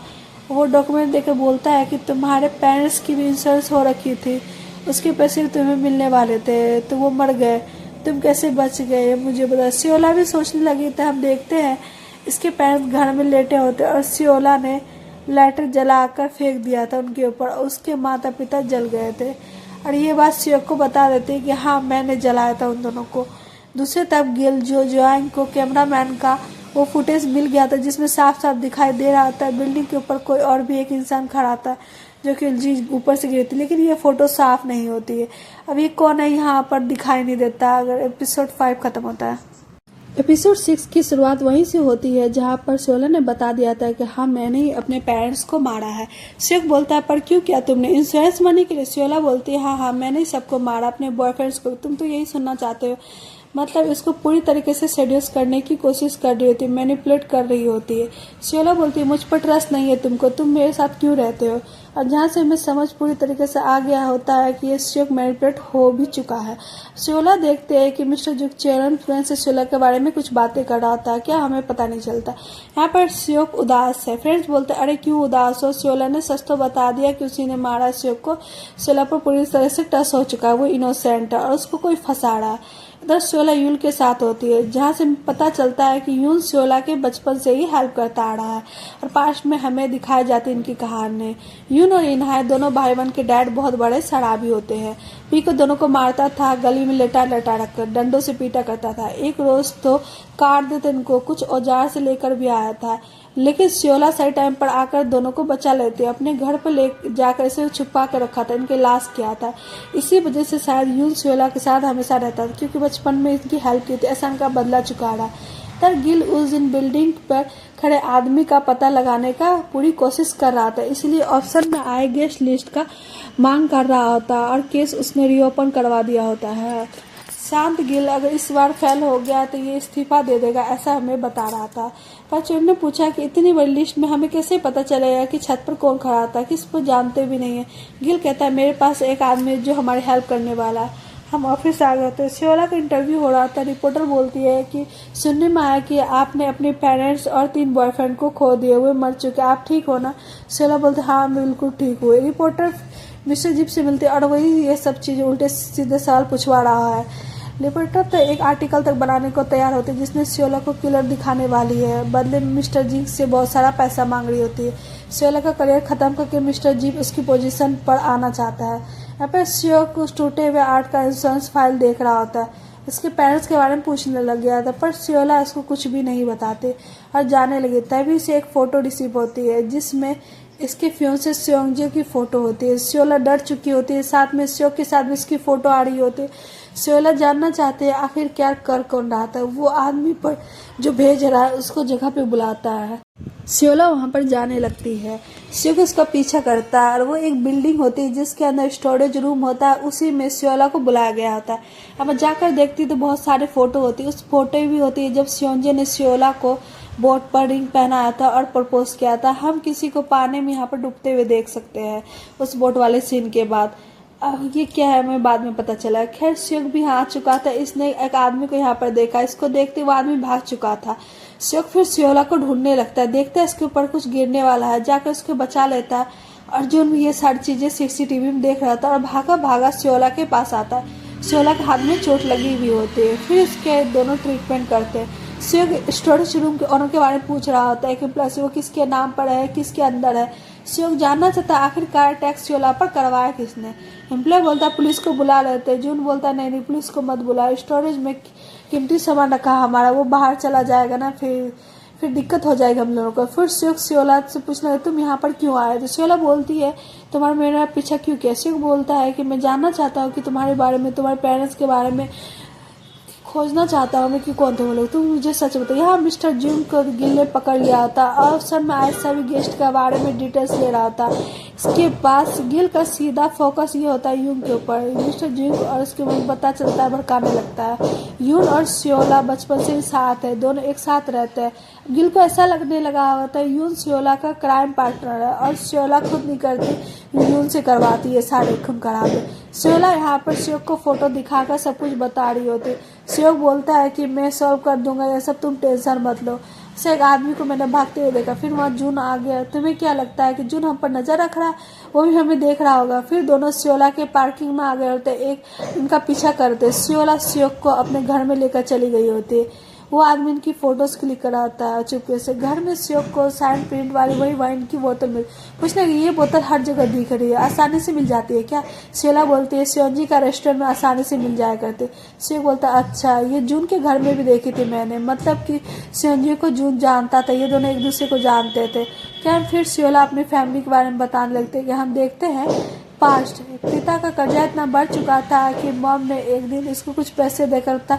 वो डॉक्यूमेंट देकर बोलता है कि तुम्हारे पेरेंट्स की भी इंश्योरेंस हो रखी थी, उसके पैसे तुम्हें मिलने वाले थे तो वो मर गए, तुम कैसे बच गए मुझे बता। सियोला भी सोचने लगी तो हम देखते हैं इसके पेरेंट्स घर में लेटे होते और सियोला ने लाइटर जलाकर फेंक दिया था उनके ऊपर। उसके माता पिता जल गए थे और ये बात श्योक को बता देते हैं कि हाँ मैंने जलाया था उन दोनों को। दूसरी तरफ गिल जो जोयांग को कैमरामैन का वो फुटेज मिल गया था जिसमें साफ साफ दिखाई दे रहा था बिल्डिंग के ऊपर कोई और भी एक इंसान खड़ा था जो कि जी ऊपर से गिरी थी, लेकिन ये फोटो साफ नहीं होती है। अब ये कौन है यहाँ पर दिखाई नहीं देता अगर एपिसोड 5 खत्म होता है। एपिसोड 6 की शुरुआत वहीं से होती है जहाँ पर शोला ने बता दिया था कि हाँ मैंने ही अपने पेरेंट्स को मारा है। श्योक बोलता है पर क्यों किया तुमने, इंश्योरेंस मनी के लिए। शोला बोलती है हाँ मैंने ही सबको मारा, अपने बॉयफ्रेंड्स को। तुम तो यही सुनना चाहते हो, मतलब इसको पूरी तरीके से सेड्यूस करने की कोशिश कर रही होती है, मैनिपुलेट कर रही होती है। शोला बोलती है मुझ पर ट्रस्ट नहीं है तुमको, तुम मेरे साथ क्यों रहते हो। और जहाँ से हमें समझ पूरी तरीके से आ गया होता है कि ये श्योक मैनिपुलेट हो भी चुका है। शोला देखते हैं कि मिस्टर जुक चेरन फ्रेंड से शोला के बारे में कुछ बातें कर रहा था, क्या हमें पता नहीं चलता। यहाँ पर श्योक उदास है। फ्रेंड्स बोलते अरे क्यों उदास हो, शोला ने सच तो बता दिया कि उसी ने मारा श्योक को। शोला पर पूरी तरह से टच हो चुका है, वो इनोसेंट है और उसको कोई फंसा रहा है। इधर शोला यूल के साथ होती है जहाँ से पता चलता है कि यूल शोला के बचपन से ही हेल्प करता आ रहा है और पास्ट में हमें दिखाई जाती इनकी कहानी। यून और इनहाय दोनों भाई बहन के डैड बहुत बड़े शराबी होते हैं। पी को दोनों को मारता था, गली में लेटा लेटा रखकर डंडों से पीटा करता था। एक रोज तो काट देते इनको, कुछ औजार से लेकर भी आया था, लेकिन शोला सही टाइम पर आकर दोनों को बचा लेते। अपने घर पर ले जाकर इसे छुपा कर रखा था, इनके लाश किया था। इसी वजह से शायद यून शोला के साथ हमेशा रहता था क्योंकि बचपन में इसकी हेल्प की थी। ऐसा इनका बदला चुका रहा। तर गिल उस दिन बिल्डिंग पर खड़े आदमी का पता लगाने का पूरी कोशिश कर रहा था, इसलिए ऑप्शन में आए गेस्ट लिस्ट का मांग कर रहा होता और केस उसने रीओपन करवा दिया होता है। शांत गिल अगर इस बार फेल हो गया तो ये इस्तीफा दे देगा, ऐसा हमें बता रहा था। पर चुन ने पूछा कि इतनी बड़ी लिस्ट में हमें कैसे पता चलेगा कि छत पर कौन खड़ा था, किस को जानते भी नहीं है। गिल कहता है मेरे पास एक आदमी जो हमारी हेल्प करने वाला है। हम ऑफिस आ गए थे। शोला का इंटरव्यू हो रहा था। रिपोर्टर बोलती है कि सुनने में आया कि आपने अपने पेरेंट्स और 3 बॉयफ्रेंड को खो दिए हुए मर चुके, आप ठीक हो ना। शोला बोलते हाँ मैं बिल्कुल ठीक हुए। रिपोर्टर मिस्टर जीप से मिलती और वही ये सब चीज़ उल्टे सीधे सवाल पूछवा रहा है। रिपोर्टर तो एक आर्टिकल तक बनाने को तैयार होती है जिसमें शोला को किलर दिखाने वाली है, बदले में मिस्टर जीप से बहुत सारा पैसा मांग रही होती है। शोला का करियर खत्म करके मिस्टर जीप उसकी पोजीशन पर आना चाहता है। यहाँ पर श्योक उस टूटे हुए आर्ट का इंश्योरेंस फाइल देख रहा होता है। इसके पेरेंट्स के बारे में पूछने लग गया था पर शोला इसको कुछ भी नहीं बताते और जाने लगे। तभी उसे एक फोटो रिसीव होती है जिसमें इसके फियोंसे स्योंगजे की फोटो होती है। शोला डर चुकी होती है, साथ में श्योक के साथ भी इसकी फोटो आ रही होती है। शोला जानना चाहते हैं आखिर क्या कर कौन रहा था। वो आदमी पर जो भेज रहा है उसको जगह पे बुलाता है। शोला वहां पर जाने लगती है। श्योक उसका पीछा करता है और वो एक बिल्डिंग होती है जिसके अंदर स्टोरेज रूम होता है, उसी में शोला को बुलाया गया होता है। अब जाकर देखती तो बहुत सारे फोटो होती है। उस फोटो भी होती है जब स्योंजे ने शोला को बोट पर रिंग पहनाया था और प्रपोज किया था। हम किसी को पानी में यहाँ पर डूबते हुए देख सकते हैं उस बोट वाले सीन के बाद। अब ये क्या है हमें बाद में पता चला। खैर श्योक भी यहाँ आ चुका था, इसने एक आदमी को यहाँ पर देखा, इसको देखते वो आदमी भाग चुका था। श्योक फिर शोला को ढूंढने लगता है, देखता है इसके ऊपर कुछ गिरने वाला है, जाकर उसको बचा लेता है। अर्जुन भी ये सारी चीजें सीसीटीवी में देख रहा था और भागा भागा शोला के पास आता है। शोला के हाथ में चोट लगी हुई होती है। फिर उसके दोनों ट्रीटमेंट करते हैं। श्योक स्टोरेज रूम के ओनर के बारे में पूछ रहा होता है कि प्लस वो किसके नाम पर है, किसके अंदर है। श्योक जानना चाहता है आखिरकार टैक्स शोला पर करवाया किसने। एम्प्लॉय बोलता है पुलिस को बुला लेते। जून बोलता है नहीं पुलिस को मत बुलाओ, स्टोरेज में कीमती सामान रखा हमारा, वो बाहर चला जाएगा ना, फिर दिक्कत हो जाएगी हम लोगों को। फिर श्योक शोला से पूछना है तुम यहाँ पर क्यों आए। तो शोला बोलती है तुम्हारा मेरा पीछा क्यों किया। श्योक बोलता है कि मैं जानना चाहता हूँ कि तुम्हारे बारे में, तुम्हारे पेरेंट्स के बारे में खोजना चाहता हूँ मैं कि कौन थे वो लोग, तुम मुझे सच बताओ। यहाँ मिस्टर जून को गिल ने पकड़ लिया था और सब में आए सभी गेस्ट के बारे में डिटेल्स ले रहा था। इसके पास गिल का सीधा फोकस ये होता है यून के ऊपर। मिस्टर जून और उसके मुझे पता चलता है भड़काने लगता है। यून और शोला बचपन से साथ है, दोनों एक साथ रहते हैं। गिल को ऐसा लगने लगा होता है यून शोला का क्राइम पार्टनर है और शोला खुद नहीं करती, यून से करवाती है सारे खून खराबे। शोला यहाँ पर श्योक को फोटो दिखाकर सब कुछ बता रही होती। श्योक बोलता है कि मैं सॉल्व कर दूंगा ये सब, तुम टेंशन मत लो। से एक आदमी को मैंने भागते हुए देखा। फिर वहाँ जून आ गया। तुम्हें क्या लगता है कि जून हम पर नजर रख रहा है, वो भी हमें देख रहा होगा। फिर दोनों शोला के पार्किंग में आ गए होते, एक इनका पीछा करते। शोला श्योक को अपने घर में लेकर चली गई होती। वो आदमी इनकी फोटोज क्लिक कराता है चुपके से। घर में श्योक को साइन प्रिंट वाली वही वाइन की बोतल मिल पूछने लगी, ये बोतल हर जगह दिख रही है, आसानी से मिल जाती है क्या? श्योला बोलती है, श्योंजी का रेस्टोरेंट में आसानी से मिल जाया करते। श्योक बोलता अच्छा, ये जून के घर में भी देखी थी मैंने, मतलब कि श्योंजी को जून जानता था, ये दोनों एक दूसरे को जानते थे क्या? फिर श्योला अपनी फैमिली के बारे में बताने लगते कि हम देखते हैं पास्ट। पिता का कर्जा इतना बढ़ चुका था कि मॉम ने एक दिन इसको कुछ पैसे देकर था,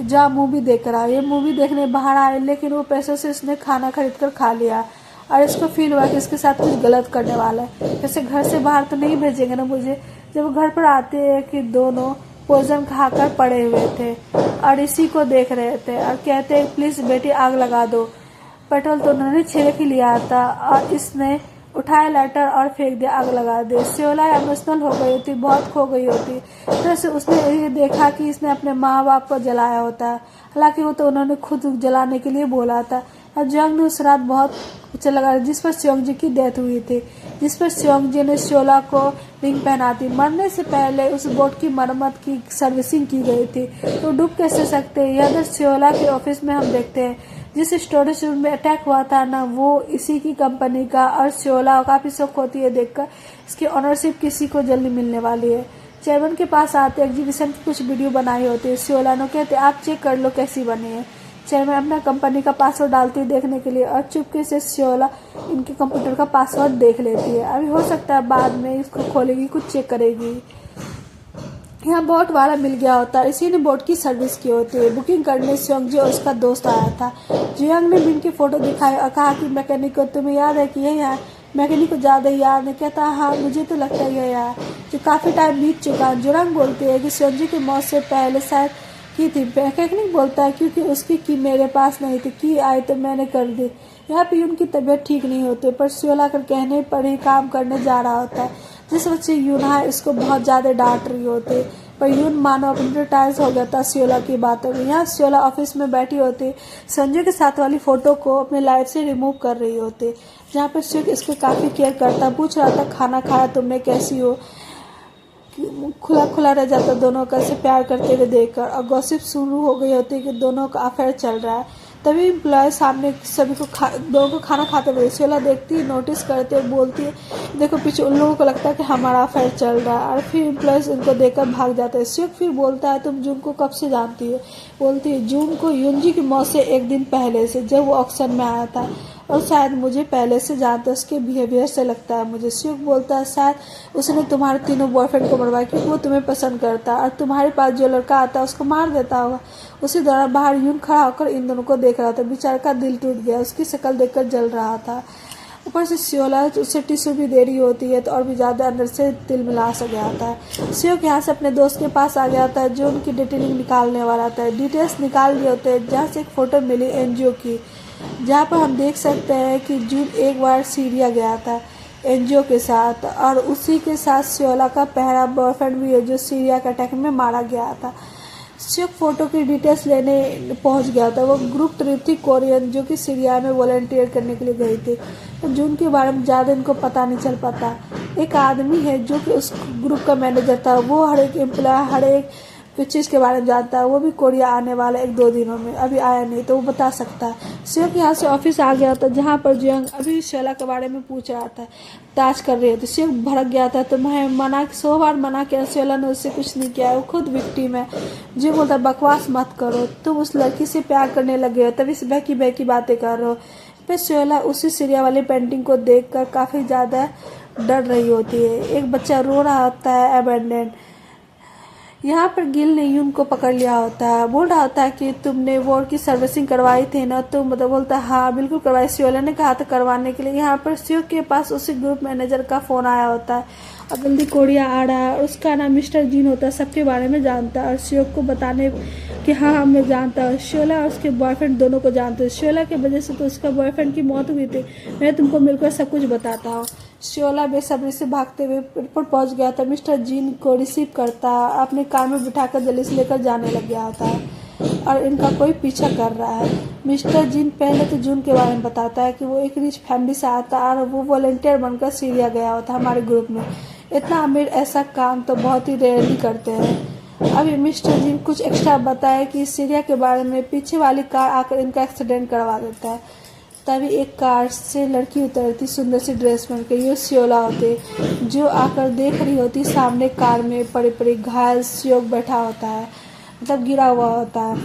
जा मूवी देख रहा। ये मूवी देखने बाहर आए, लेकिन वो पैसों से इसने खाना खरीद कर खा लिया और इसको फील हुआ कि इसके साथ कुछ गलत करने वाला है। जैसे घर से बाहर तो नहीं भेजेंगे ना मुझे। जब वो घर पर आते हैं कि दोनों पोइजन खाकर पड़े हुए थे और इसी को देख रहे थे और कहते हैं प्लीज बेटी आग लगा दो। पेट्रोल तो उन्होंने छिड़क ही लिया था और इसने उठाया लाइटर और फेंक दिया, आग लगा दे। श्योला इमोशनल हो गई होती, बहुत खो गई होती। जैसे उसने ये देखा कि इसने अपने माँ बाप को जलाया होता है, हालांकि वो तो उन्होंने खुद जलाने के लिए बोला था। और जियांग ने उस रात बहुत अच्छा लगा जिस पर श्योंगजी की डेथ हुई थी, जिस पर श्योंगजी ने श्योला को रिंग पहना थी। मरने से पहले उस बोट की मरम्मत की सर्विसिंग की गई थी, तो डूब कैसे सकते? यह दृश्य श्योला के ऑफिस में हम देखते हैं। जिस स्टोरेज रूम में अटैक हुआ था ना, वो इसी की कंपनी का। और श्योला काफी शौक होती है देखकर इसकी ऑनरशिप किसी को जल्दी मिलने वाली है। चेयरमैन के पास आते एग्जीबिशन की कुछ वीडियो बनाई होती है। श्योला ने कहते आप चेक कर लो कैसी बनी है। चेयरमैन अपना कंपनी का पासवर्ड डालती है देखने के लिए और चुपके से श्योला इनके कंप्यूटर का पासवर्ड देख लेती है। अभी हो सकता है बाद में इसको खोलेगी, कुछ चेक करेगी। यहाँ बोट वाला मिल गया होता है, इसी ने बोट की सर्विस की होती है। बुकिंग करने श्योंगजी और उसका दोस्त आया था। जियांग ने बिन की फोटो दिखाई और कहा कि मैकेनिक को तुम्हें याद है कि यही है? मैकेनिक को ज्यादा याद नहीं, कहता हाँ मुझे तो लगता है यही है, जो काफी टाइम बीत चुका। जुरांग बोलती है कि श्योंजी की मौत से पहले शायद की थी। मैकेनिक बोलता है क्योंकि उसकी की मेरे पास नहीं थी, की आई तो मैंने कर दी। यहाँ पे उनकी तबीयत ठीक नहीं होती, पर श्योला कर कहने पर ही काम करने जा रहा होता है। जिस बच्चे यूना है इसको बहुत ज्यादा डांट रही होती, पर यून मानो अपनेटाइज हो गया था श्योला की बातों में। यहाँ श्योला ऑफिस में बैठी होती, संजय के साथ वाली फोटो को अपने लाइफ से रिमूव कर रही होती, जहाँ पर श्योक इसको काफी केयर करता। पूछ रहा था खाना खाया तुमने, कैसी हो? खुला खुला रह जाता दोनों का से प्यार करते हुए देखकर। और गॉसिप शुरू हो गई होती कि दोनों का अफेयर चल रहा है। तभी एम्प्लॉय सामने सभी को दोनों को खाना खाते हुए श्योला देखती है, नोटिस करते हुए बोलती है देखो पीछे। उन लोगों को लगता है कि हमारा अफेयर चल रहा है और फिर एम्प्लॉयज उनको देखकर भाग जाते हैं। श्योक फिर बोलता है तुम जून को कब से जानती है? बोलती है जून को यूनजी की मौत से एक दिन पहले से, जब वो ऑक्शन में आया था, और शायद मुझे पहले से जानता है, उसके बिहेवियर से लगता है मुझे। श्योक बोलता है शायद उसने तुम्हारे तीनों बॉयफ्रेंड को मरवाया क्योंकि वो तुम्हें पसंद करता है और तुम्हारे पास जो लड़का आता है उसको मार देता होगा। उसी दौरान बाहर यून खड़ा होकर इन दोनों को देख रहा था। बेचारे का दिल टूट गया, उसकी शक्ल देखकर जल रहा था। ऊपर से श्योला उसे टिश्यू भी दे रही होती है तो और भी ज्यादा अंदर से दिल मिला सा गया था। श्योक यहाँ से अपने दोस्त के पास आ गया था जो उनकी डिटेलिंग निकालने वाला था। डिटेल्स निकाल लिए होते हैं, जहाँ से एक फोटो मिली एनजीओ की, जहाँ पर हम देख सकते हैं कि जून एक बार सीरिया गया था एनजीओ के साथ, और उसी के साथ श्योला का पहला बॉयफ्रेंड भी है जो सीरिया के अटैक में मारा गया था। श्योक फोटो की डिटेल्स लेने पहुंच गया था। वो ग्रुप ट्रिप थी कोरियन, जो कि सीरिया में वॉलंटियर करने के लिए गई थी। तो जून के बारे में ज़्यादा इनको पता नहीं चल पाता। एक आदमी है जो कि उस ग्रुप का मैनेजर था, वो हर एक एम्प्लॉय हर एक चीज़ के बारे में जानता है। वो भी कोरिया आने वाला 1-2 दिनों में, अभी आया नहीं तो वो बता सकता है। श्योक यहाँ से ऑफिस आ गया था जहाँ पर जियांग अभी श्योला के बारे में पूछ रहा था, ताज कर रहे थे। श्योक भड़क गया था, तो मैं 100 बार मना किया, श्योला ने उससे कुछ नहीं किया, वो खुद विक्टिम है। जो बोलता बकवास मत करो, तुम उस लड़की से प्यार करने लगे हो, तभी से बहकी बहकी बातें कर रहे हो। फिर श्योला उसी सीरिया वाली पेंटिंग को देखकर काफी ज्यादा डर रही होती है। एक बच्चा रो रहा होता है अबेंडेंड। यहाँ पर गिल ने यून को पकड़ लिया होता है, बोल रहा होता है कि तुमने वॉर की सर्विसिंग करवाई थी ना? तो मतलब बोलता है हाँ बिल्कुल करवाई, श्योला ने कहा था करवाने के लिए। यहाँ पर श्योक के पास उसी ग्रुप मैनेजर का फोन आया होता है और जल्दी कोरिया आ रहा है और उसका नाम मिस्टर जीन होता है, सबके बारे में जानता है और श्योक को बताने कि हाँ मैं जानता हूँ। श्योला और उसके बॉयफ्रेंड दोनों को जानते हैं, श्योला की वजह से तो उसका बॉयफ्रेंड की मौत हुई थी। मैं तुमको मिलकर सब कुछ बताता हूँ। श्योला बेसब्री से भागते हुए एयरपोर्ट पहुंच गया था। मिस्टर जीन को रिसीव करता, अपने कार में बिठाकर जल्दी से लेकर जाने लग गया होता है और इनका कोई पीछा कर रहा है। मिस्टर जीन पहले तो जून के बारे में बताता है कि वो एक रिच फैमिली से आता है और वो वॉलंटियर बनकर सीरिया गया होता है हमारे ग्रुप में। इतना अमीर ऐसा काम तो बहुत ही रेयरली करते हैं। अभी मिस्टर जी कुछ एक्स्ट्रा बताया कि सीरिया के बारे में। पीछे वाली कार आकर इनका एक्सीडेंट करवा देता है। तभी एक कार से लड़की उतरती, सुंदर सी ड्रेस पहन के। ये सियोला होते, जो आकर देख रही होती सामने कार में पड़ी पड़ी घायल सियोक बैठा होता है, मतलब गिरा हुआ होता है।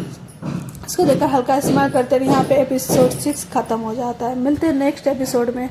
इसको देखकर हल्का स्माइल करते हैं। यहाँ पे एपिसोड 6 खत्म हो जाता है। मिलते हैं नेक्स्ट एपिसोड में।